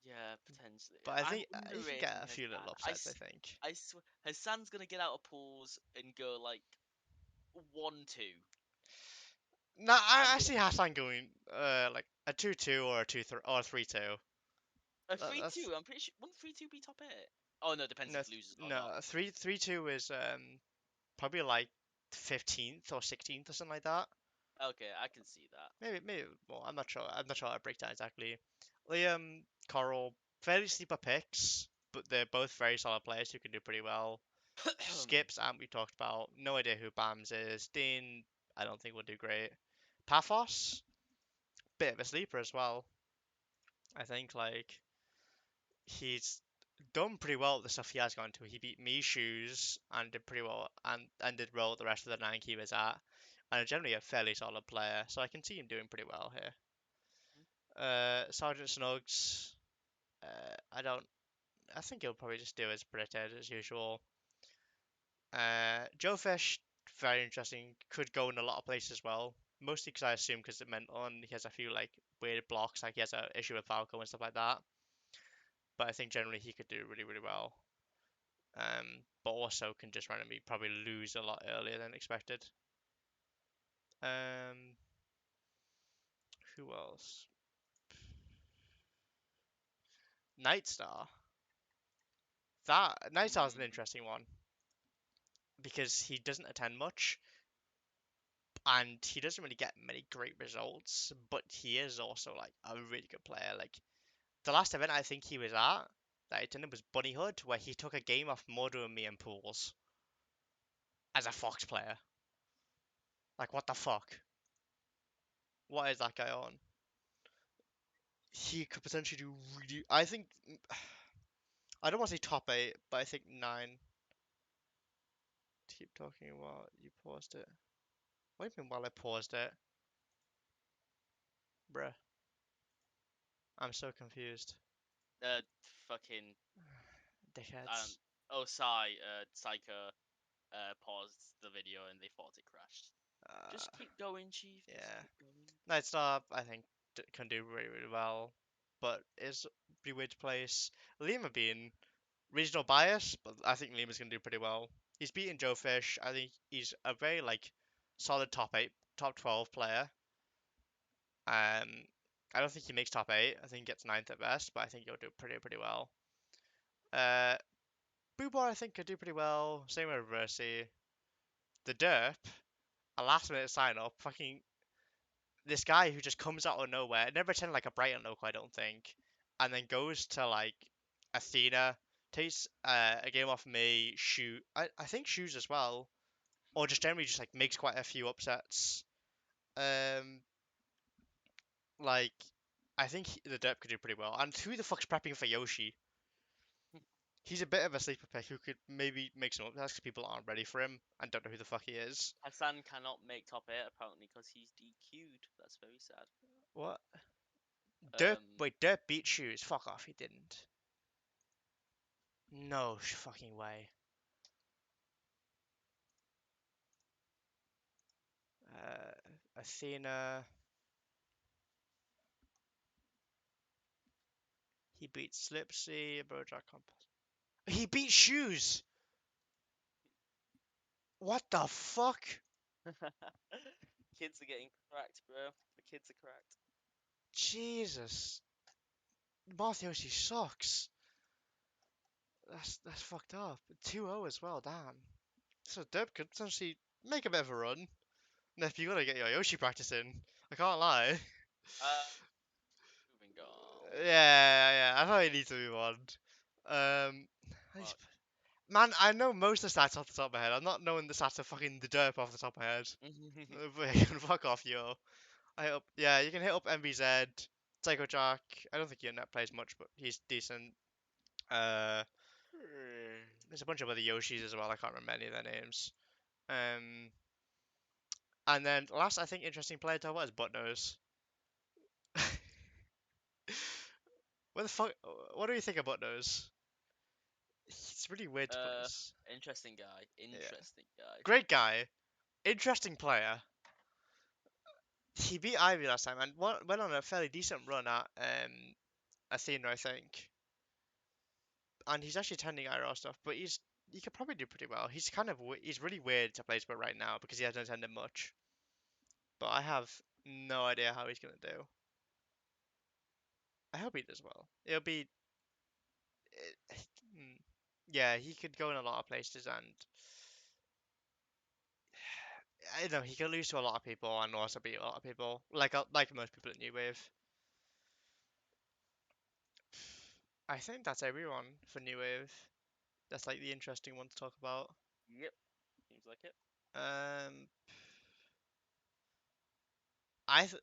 yeah, potentially. But I I'm think he can get underrating a few little Hassan. upsets, I think. I swear Hassan's gonna get out of pools and go like 1-2. No, I'm I gonna see Hassan going like a 2-2 or a 2-3 or a 3-2. a That's 3-2. I'm pretty sure won't 3-2 be top 8? Oh no, depends no if loses or not. no 3-2 is probably like 15th or 16th or something like that. Okay, I can see that. Maybe well, I'm not sure. I'm not sure how to break down exactly. Liam, Coral, fairly sleeper picks, but they're both very solid players who can do pretty well. Skips, and we talked about. No idea who Bams is. Dean, I don't think will do great. Paphos, bit of a sleeper as well. I think like he's done pretty well at the stuff he has gone to. He beat me shoes and did pretty well and did well at the rest of the nine he was at. And generally a fairly solid player, so I can see him doing pretty well here. Sergeant Snugs, I don't. I think he'll probably just do as predicted as usual. Joe Fish, very interesting. Could go in a lot of places as well. Mostly because I assume because it meant on he has a few like weird blocks, like he has an issue with Falco and stuff like that. But I think generally he could do really really well. But also can just randomly probably lose a lot earlier than expected. Um, who else? Nightstar. That Nightstar is an Mm. interesting one because he doesn't attend much and he doesn't really get many great results, but he is also like a really good player. Like the last event I think he was at that I attended was Bunnyhood, where he took a game off Modo and me in pools as a Fox player. Like what the fuck? What is that guy on? He could potentially do really. I think I don't want to say top eight, but I think nine. Keep talking while you paused it. What do you mean while I paused it, bruh? I'm so confused. Uh, fucking um. Dickheads. Oh, Sai. Psycho. Paused the video and they thought it crashed. Just Uh, keep going, Chief. Just yeah. keep going. Nightstar, I think, can do really, really well, but is pretty weird to place. Lima being regional bias, but I think Lima's gonna do pretty well. He's beaten Joe Fish. I think he's a very like solid top eight, top 12 player. I don't think he makes top eight. I think he gets ninth at best, but I think he'll do pretty well. Uh, Boobar I think could do pretty well. Same with Reversi. The Derp, a last minute sign up, fucking this guy who just comes out of nowhere, never attended like a Brighton local, I don't think, and then goes to like Athena, takes a game off me, shoot, I think shoes as well, or just generally just like makes quite a few upsets. Um, like I think the Derp could do pretty well. And who the fuck's prepping for Yoshi? He's a bit of a sleeper pick who could maybe make some upsets because people aren't ready for him and don't know who the fuck he is. Hassan cannot make top 8 apparently because he's DQ'd. That's very sad. What? Derp? Um, Wait, Derp beat shoes? Fuck off, he didn't. No fucking way. Athena. He beat Slipsy, Bojack Compass. He beat Shoes! What the fuck? kids are getting cracked, bro. The kids are cracked. Jesus. Mattheosi sucks. That's fucked up. 2-0 as well, damn. So Derp could potentially make a bit of a run. And if you gotta get your Yoshi practice in, I can't lie. Uh, moving on. Yeah, I thought he needs to move on. He's- Fuck. Man, I know most of the stats off the top of my head. I'm not knowing the stats of fucking the derp off the top of my head. But you can fuck off, yo. Yeah, you can hit up MBZ, Psycho Jack. I don't think Net plays much, but he's decent. Uh, there's a bunch of other Yoshis as well. I can't remember any of their names. Um, and then last, I think, interesting player to talk about is Buttnose. What the fuck? What do you think of Buttnose? It's really weird to uh, place. Interesting guy. Yeah, Interesting guy. great guy, interesting player. He beat Ivy last time and went on a fairly decent run at Athena, I think. And he's actually attending IRL stuff, but he could probably do pretty well. He's really weird to place with right now because he hasn't attended much. But I have no idea how he's gonna do. I hope he does well. It'll be, hmm, yeah, he could go in a lot of places, and I don't know he could lose to a lot of people and also beat a lot of people, like most people at New Wave. I think that's everyone for New Wave. That's like the interesting one to talk about. Yep. Seems like it. Um, I th-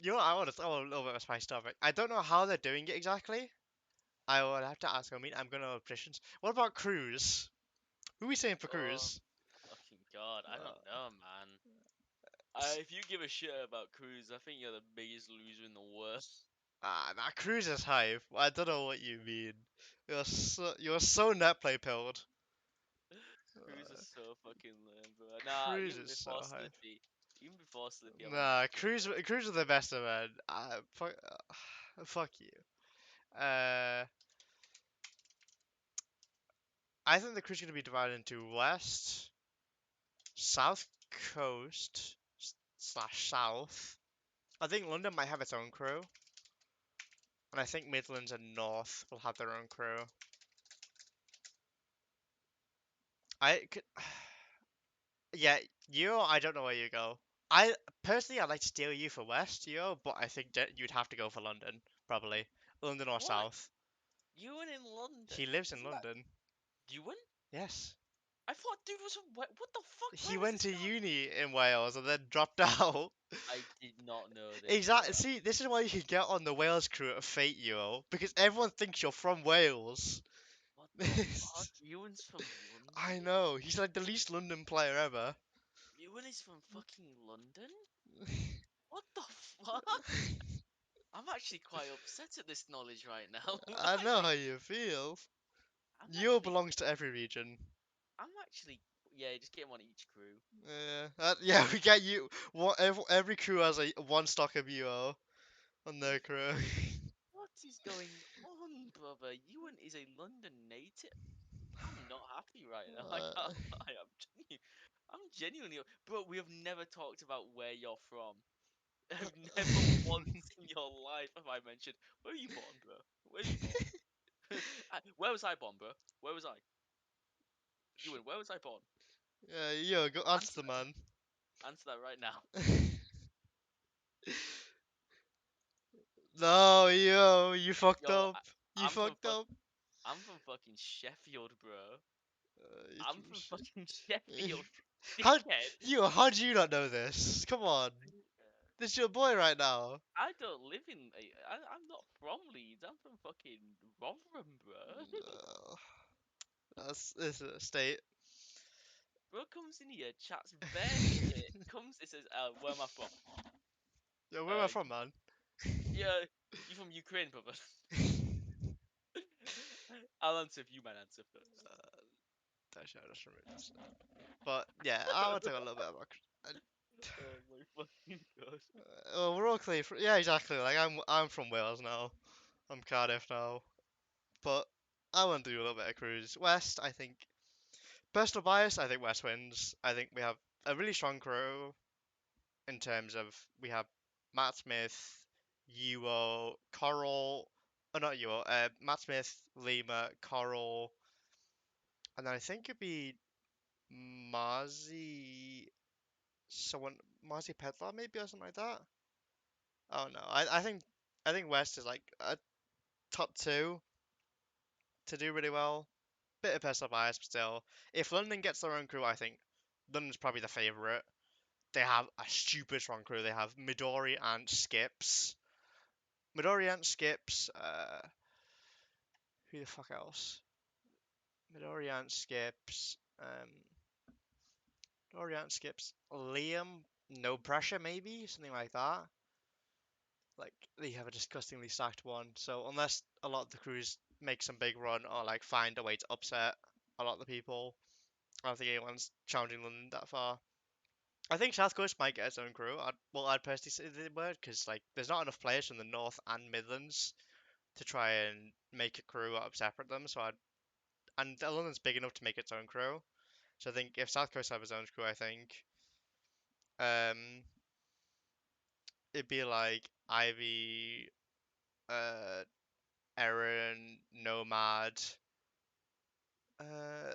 you know what, I want to throw a little bit of a spice topic. I don't know how they're doing it exactly. I will have to ask. I mean, I'm gonna have predictions. What about Cruz? Who are we saying for Oh, Cruz? fucking god. I Uh, don't know, man. s- If you give a shit about Cruz, I think you're the biggest loser in the world. nah, Cruz is hype. I don't know what you mean. You're so net play pilled. Cruz is Uh, so fucking lame, bro. Nah, Cruz is so hype. Even before Slippy, I'm a Nah, massive Cruz are the best of man. Fuck you. Uh, I think the crew's gonna be divided into West, South Coast slash South. I think London might have its own crew, and I think Midlands and North will have their own crew. I could, yeah, you. I don't know where you go. I personally, I'd like to steal you for West, yo, but I think that you'd have to go for London, probably London or What? South. Ewan in London? He lives in Isn't that London. Ewan? Yes, I thought dude was from what the fuck? he Where is went this to guy? uni in Wales and then dropped out. I did not know this, Exactly. bro. See, this is why you should get on the Wales crew at Fate, yo, because everyone thinks you're from Wales. What the fuck? Ewan's from I London? know. He's like the least London player ever. Ewan is from fucking London? What the fuck? I'm actually quite upset at this knowledge right now. I know how you feel. I'm Yo actually, belongs to every region. I'm actually, yeah, just get him on each crew. Yeah, we get you. Every crew has a one stock of UO on their crew. What is going on, brother? Ewan is a London native. I'm not happy right now. I uh, can't lie. I'm genuinely, bro. We have never talked about where you're from. I've never once in your life have I mentioned where are you born, bro? Where are you born? Where was I born, bro? Where was I? Ewan, where was I born? yeah, yo, go answer Answer the that. man. Answer that right now. No, yo, you fucked Yo, up. You I'm from fucked up. I'm from fucking Sheffield, bro. You I'm from from shit. fucking Sheffield, How, dickhead. how do you not know this? Come on, this is your boy right now. I don't live in. I'm not from Leeds. I'm from fucking Rotherham, bro. Uh, this is a state. Bro comes in here, chats bare shit. Comes, it says, where am I from? Yo, where am I You, from, man? yeah, you from Ukraine, brother. I'll answer if you man answer first. Actually, I just remember this. But yeah, I want to talk a little bit about. Oh my fucking god. Well, we're all clear. Yeah, exactly. Like I'm from Wales now. I'm Cardiff now. But I want to do a little bit of cruise. West, I think. Personal bias, I think West wins. I think we have a really strong crew in terms of we have Matt Smith, Yuo, Coral. Oh, not Yuo. Matt Smith, Lima, Coral, and then I think it'd be Marzi, someone, Marzi Petlar maybe or something like that. Oh no, I think West is like a top two to do really well. Bit of personal bias, but still, if London gets their own crew, I think London's probably the favourite. They have a stupid strong crew. They have Midori and Skips. Midori and Skips. Who the fuck else? Midori and Skips. Midori and Skips. Liam. No pressure, maybe something like that. Like they have a disgustingly stacked one. So unless a lot of the crews make some big run or like find a way to upset a lot of the people, I don't think anyone's challenging London that far. I think South Coast might get its own crew. I'd personally say they would, because like there's not enough players from the North and Midlands to try and make a crew out of separate them. And London's big enough to make its own crew. So I think if South Coast have its own crew, I think um it'd be like Ivy, uh, Aaron, Nomad, uh,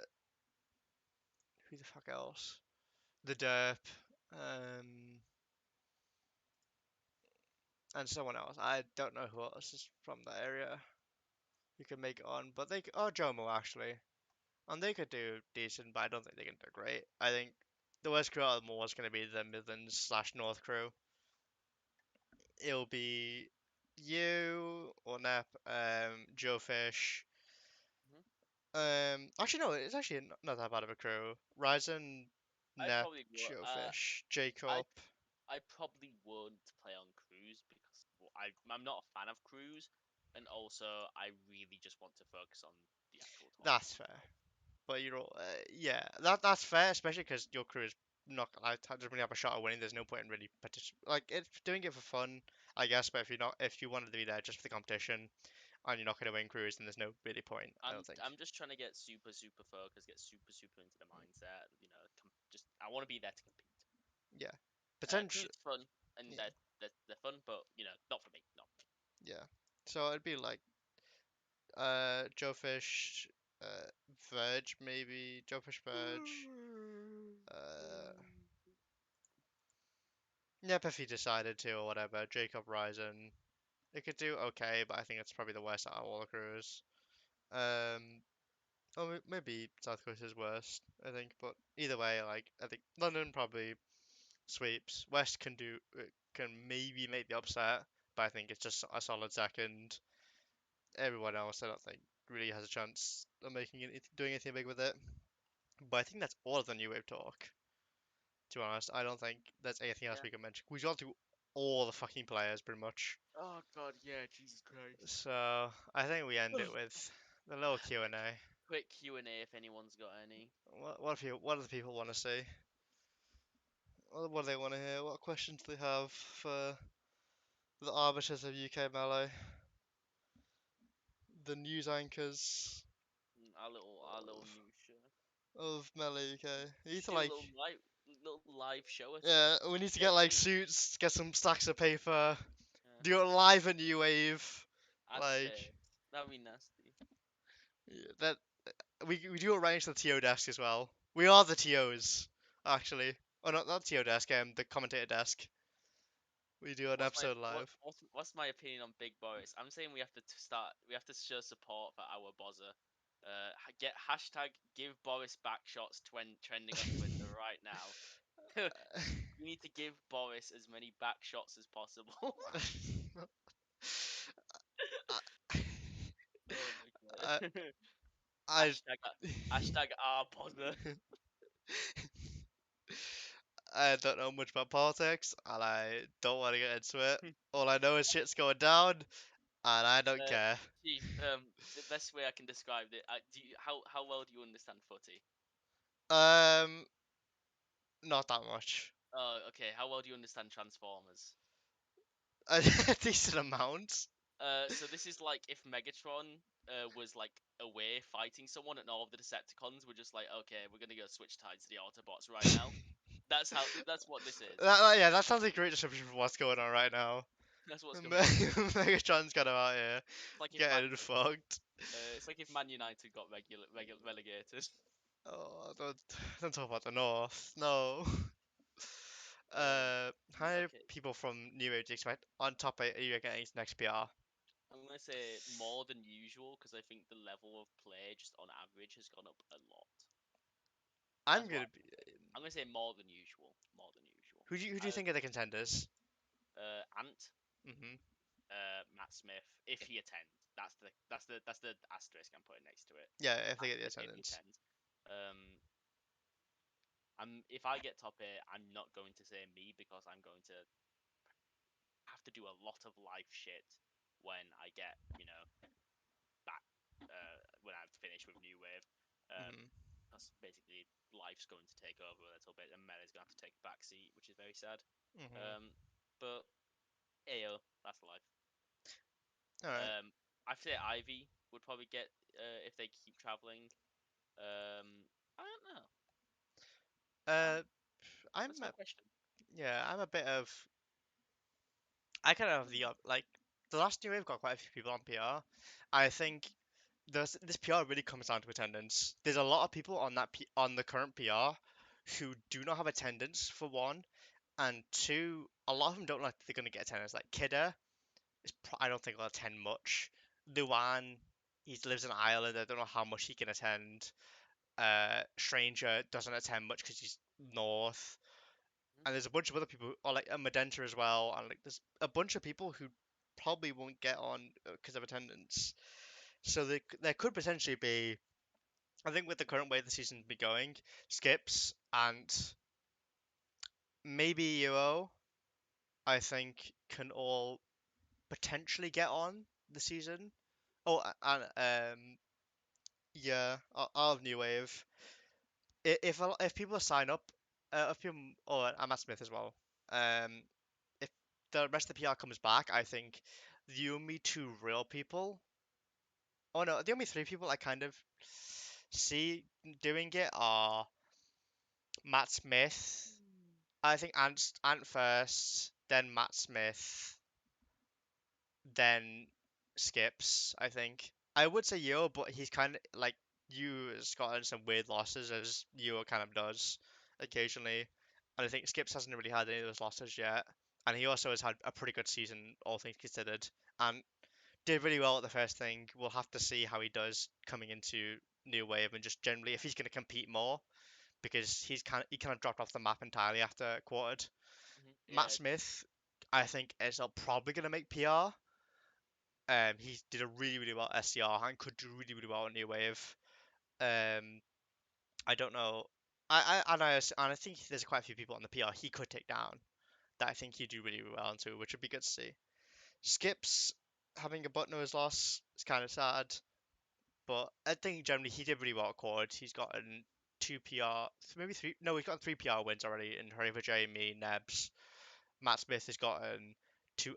who the fuck else? The Derp, um, and someone else. I don't know who else is from that area who can make it on, but oh, Jomo actually. And they could do decent, but I don't think they can do great. I think the worst crew out of them all is going to be the Midlands slash North crew. It'll be you or Nep, Joe Fish. Mhm. Actually no, it's actually not that bad of a crew. Ryzen, I Nep, probably would. Joe Fish, I Jacob. I probably won't play on cruise because I'm not a fan of cruise, and also I really just want to focus on the actual That's tournament. fair. But you're all, yeah, that's fair, especially because your crew is not like doesn't really have a shot at winning. There's no point in really like it's doing it for fun, I guess. But if you wanted to be there just for the competition and you're not going to win crews, then there's no really point. I don't think. I'm just trying to get super focused, get super into the mindset. You know, just I want to be there to compete. Yeah, Cruise potential. is fun and Yeah, they're fun, but you know, not for me. Not for me. yeah. So it'd be like Joe Fish, uh, Verge maybe Joe Fish Verge. Uh, Yep, if he decided to or whatever. Jacob Ryzen. It could do okay, but I think it's probably the worst out of all the crews. Um, maybe South Coast is worst, I think. But either way, like I think London probably sweeps. West can maybe make the upset, but I think it's just a solid second. Everyone else, I don't think really has a chance of doing anything big with it. But I think that's all of the new wave talk. To be honest, I don't think there's anything else Yeah. we can mention. We got through all the fucking players pretty much. Oh God, yeah, Jesus Christ. So I think we end it with the little Q and A. Quick Q&A if anyone's got any. What do the people want to see? What do they want to hear? What questions do they have for the arbiters of UK Melee, the news anchors Our little of news show. Melee UK? You We need should to do a like, little live show or yeah, something. we need to get Get like some suits, get some stacks of paper, yeah, do it live at New Wave, and like chairs. That'd be nasty. yeah, that we do arrange the TO desk as well. We are the TOs actually. Oh, not TO desk, the commentator desk. We do an episode live. What's my opinion on Big Boris? I'm saying we have to start. We have to show support for our bozzer. Get hashtag give Boris back shots trending on Twitter right now. We need to give Boris as many back shots as possible. Oh I, my god. I, hashtag hashtag our bozzer. I don't know much about politics, and I don't want to get into it. All I know is shit's going down, and I don't Uh, care. Chief, the best way I can describe it. How well do you understand footy? Um, not that much. Oh, okay. How well do you understand Transformers? A decent amount. So this is like if Megatron was like away fighting someone, and all of the Decepticons were just like, okay, we're gonna go switch tides to the Autobots right now. That's what this is. Yeah, that sounds like a great description for what's going on right now. That's what's going on. Megatron's kind of out here It's like if getting fucked. it's like if Man United got relegated. Oh, don't talk about the North. No. How many Okay. people from New Age expect on top 8 are you getting into next PR? I'm gonna say more than usual because I think the level of play just on average has gone up a lot. I'm That's what gonna be. I'm gonna say more than usual. More than usual. Who do you think are the contenders? Ant, Hmm. Matt Smith, if he attends. That's the asterisk I'm putting next to it. Yeah, if they get the Asterisk if he attendance. attends. Um, if I get top eight, I'm not going to say me because I'm going to have to do a lot of life shit when I get back when I've finished with New Wave. Hmm. Because basically life's going to take over a little bit, and Melee's going to have to take a back seat, which is very sad. Hmm. Um, but Ayo, that's life. All right. I'd say Ivy would probably get if they keep traveling. I don't know. Uh, That's I'm a a, good question. yeah, I'm a bit of. I kind of have like the last New Wave got quite a few people on PR. I think this PR really comes down to attendance. There's a lot of people on on the current PR who do not have attendance for one, and two, a lot of them don't like they're gonna get attendance. Like Kidder, I don't think will attend much. Luan, he lives in Ireland. I don't know how much he can attend. Stranger doesn't attend much because he's north. Mhm. And there's a bunch of other people, or like a Medenta as well, and like there's a bunch of people who probably won't get on because of attendance. So there could potentially be, I think with the current way the season's be going, Skips and maybe Euro, I think can all potentially get on the season. Oh, and yeah, I'll have New Wave. If people sign up, if people, oh, and Matt Smith as well. Um, if the rest of the PR comes back, I think the only two real people, oh no, the only three people I kind of see doing it are Matt Smith. I think Ant first, then Matt Smith, then Skips. I think I would say Yo, but he's kind of like you has gotten some weird losses as Yo kind of does occasionally, and I think Skips hasn't really had any of those losses yet. And he also has had a pretty good season, all things considered, and did really well at the first thing. We'll have to see how he does coming into New Wave and just generally if he's going to compete more because he kind of dropped off the map entirely after quartered. Matt Yeah. Smith, I think, is probably going to make PR. He did a really well at SCR and could do really well at New Wave. Um, I don't know. And I think there's quite a few people on the PR he could take down that I think he'd do really well into, which would be good to see. Skips having a button nose loss is kind of sad, but I think generally he did really well at quad. He's gotten two PR, maybe three. No, he's gotten three PR wins already in Hurry for Jamie, Nebs. Matt Smith has gotten two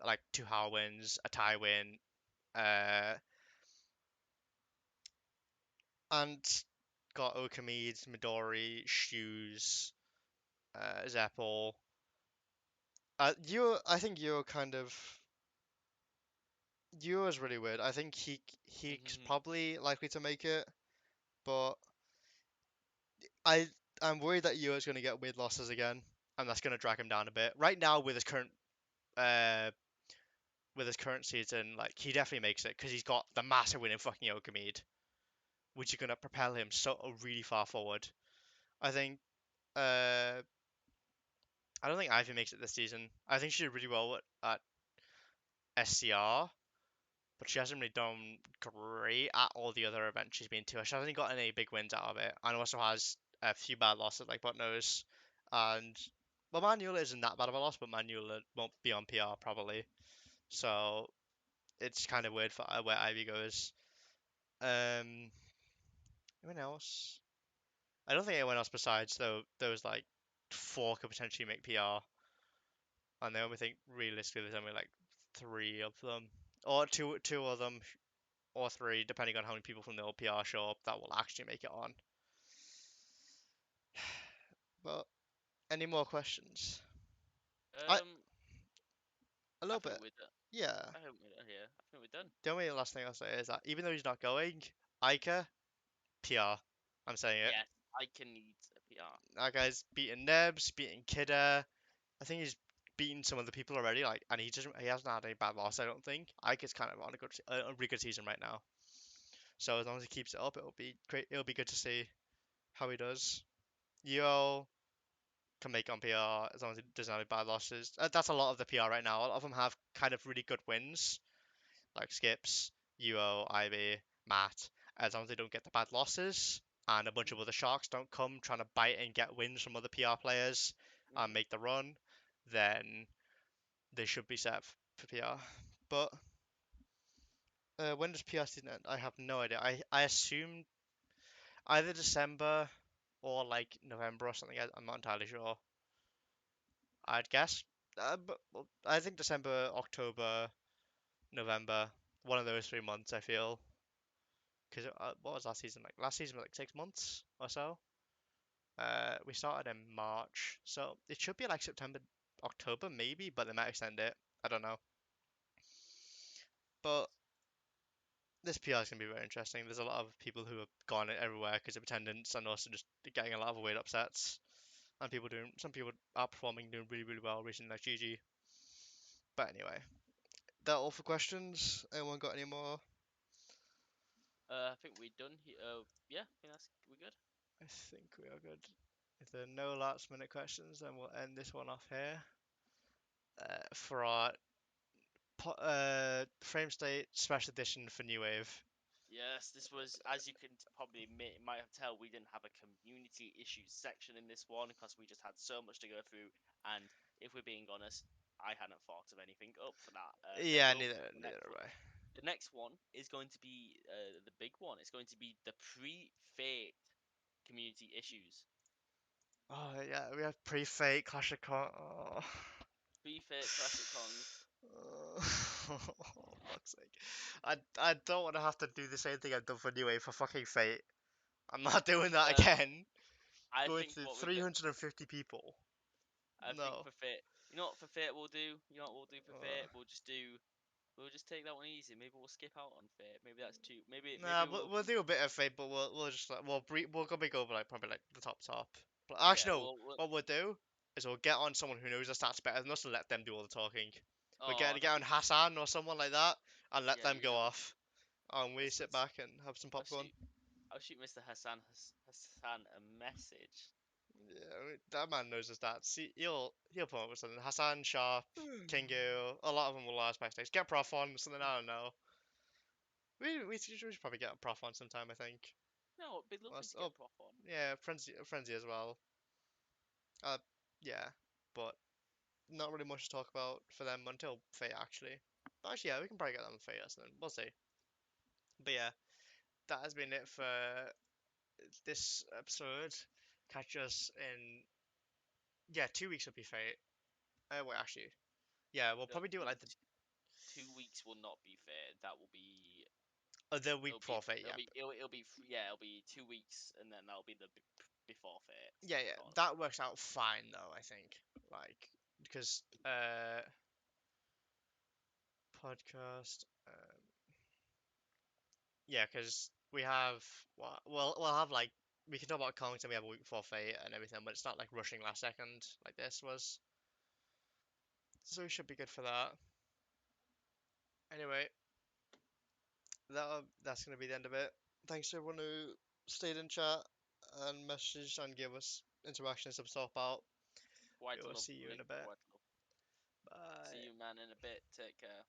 Hal wins, a tie win, uh, and got Okamid, Midori, Shoes, Zeppel. I think you're kind of you is really weird. I think he's Mhm. probably likely to make it, but I I'm worried that Yua's going to get weird losses again, and that's going to drag him down a bit. Right now, uh with his current season, like he definitely makes it because he's got the massive win in fucking Okamid, which is going to propel him so really far forward. I think uh I don't think Ivy makes it this season. I think she did really well at SCR, but she hasn't really done great at all the other events she's been to. She hasn't gotten any big wins out of it, and also has a few bad losses like Botnose. And well, Manuela isn't that bad of a loss, but Manuela won't be on PR probably. So it's kind of weird for where Ivy goes. Um, anyone else? I don't think anyone else besides those like four could potentially make PR, and I only think realistically there's only like three of them, or two of them or three, depending on how many people from the LPR show up, that will actually make it on. But any more questions? I Um, a I little think bit, we're done. yeah. I think we're done here. I think we're done. The only last thing I'll say is that even though he's not going, Ica PR. I'm saying it. Yes. Icon needs a PR. That guy's beaten Nebs, beaten Kidder. I think he's beaten some other people already. Like, and he hasn't had any bad loss. I don't think. Ike is kind of on a really good season right now. So as long as he keeps it up, it'll be great. It'll be good to see how he does. Yo can make on PR as long as he doesn't have any bad losses. That's a lot of the PR right now. A lot of them have kind of really good wins, like Skips, UO, Ivy, Matt. As long as they don't get the bad losses, and a bunch of other sharks don't come trying to bite and get wins from other PR players and Mm-hmm. make the run, then they should be set for PR. But when does PR season end? I have no idea. I assume either December or like November or something. I'm not entirely sure. I'd guess. But well, I think December, October, November, one of those 3 months. I feel because what was last season like? Last season was like 6 months or so. We started in March, so it should be like September, October maybe, but they might extend it. I don't know. But this PR is going to be very interesting. There's a lot of people who have gone everywhere because of attendance and also just getting a lot of weight upsets. And some people are performing, doing really, really well recently, like GG. But anyway, that all for questions. Anyone got any more? I think we're done here. Yeah, I think that's we good. I think we are good. If there are no last minute questions, then we'll end this one off here. For our frame state special edition for New Wave. Yes, this was, as you can probably might have tell, we didn't have a community issues section in this one because we just had so much to go through. And if we're being honest, I hadn't thought of anything up for that. There Yeah, will be neither the neither next one. have I. The next one is going to be the big one. It's going to be the pre-fate community issues. Oh yeah, we have pre-fate Clash of Con. Oh. Pre-fate Classic Cons. Fuck's sake. I don't want to have to do the same thing I've done for New Wave for fucking Fate. I'm not doing that Uh, again. I Going think through what we're go- 350 people. I think No. for fate, you know what for fate we'll do. You know what we'll do for Uh, fate? We'll just take that one easy. Maybe we'll skip out on fate. Maybe that's too. nah, Maybe we'll do a bit of Fate, but we'll just like we'll probably go for like probably like the top. But yeah. actually no, what we'll do is we'll get on someone who knows the stats better than us and let them do all the talking. We'll Oh, get that'd on be cool. Hassan or someone like that and let Yeah, them you go know. off. And we sit Let's. back and have some I'll popcorn. shoot. I'll shoot Mr. Hassan a message. Yeah, that man knows his stats. He'll pull up with something. Hassan, Sharp, Kingu, a lot of them will last backstage. Get Prof on something. I don't know. We should probably get Prof on sometime. I think. No, it'd be lovely to Oh get Prof on. yeah, Frenzy as well. Uh, yeah, but not really much to talk about for them until Fate actually. But actually, yeah, we can probably get them on Fate or something. We'll see. But yeah, that has been it for this episode. Catch us in 2 weeks will be Fate. Wait, actually, yeah, we'll No, probably do it like the 2 weeks will not be fair. That will be. other week It'll be. before Fate. It'll Yeah, be. It'll be. Yeah, it'll be 2 weeks, and then that'll be the before fate yeah, tournament. that works out fine though. I think like because podcast yeah, because we have we'll have like we can talk about Kongs and we have a week before Fate and everything, but it's not like rushing last second like this was. So we should be good for that. Anyway, that's gonna be the end of it. Thanks to everyone who stayed in chat and messaged and gave us interaction and stuff to talk about. We Quite will see you in lovely. a bit. Quite lovely. See Bye. you, man, in a bit. Take care.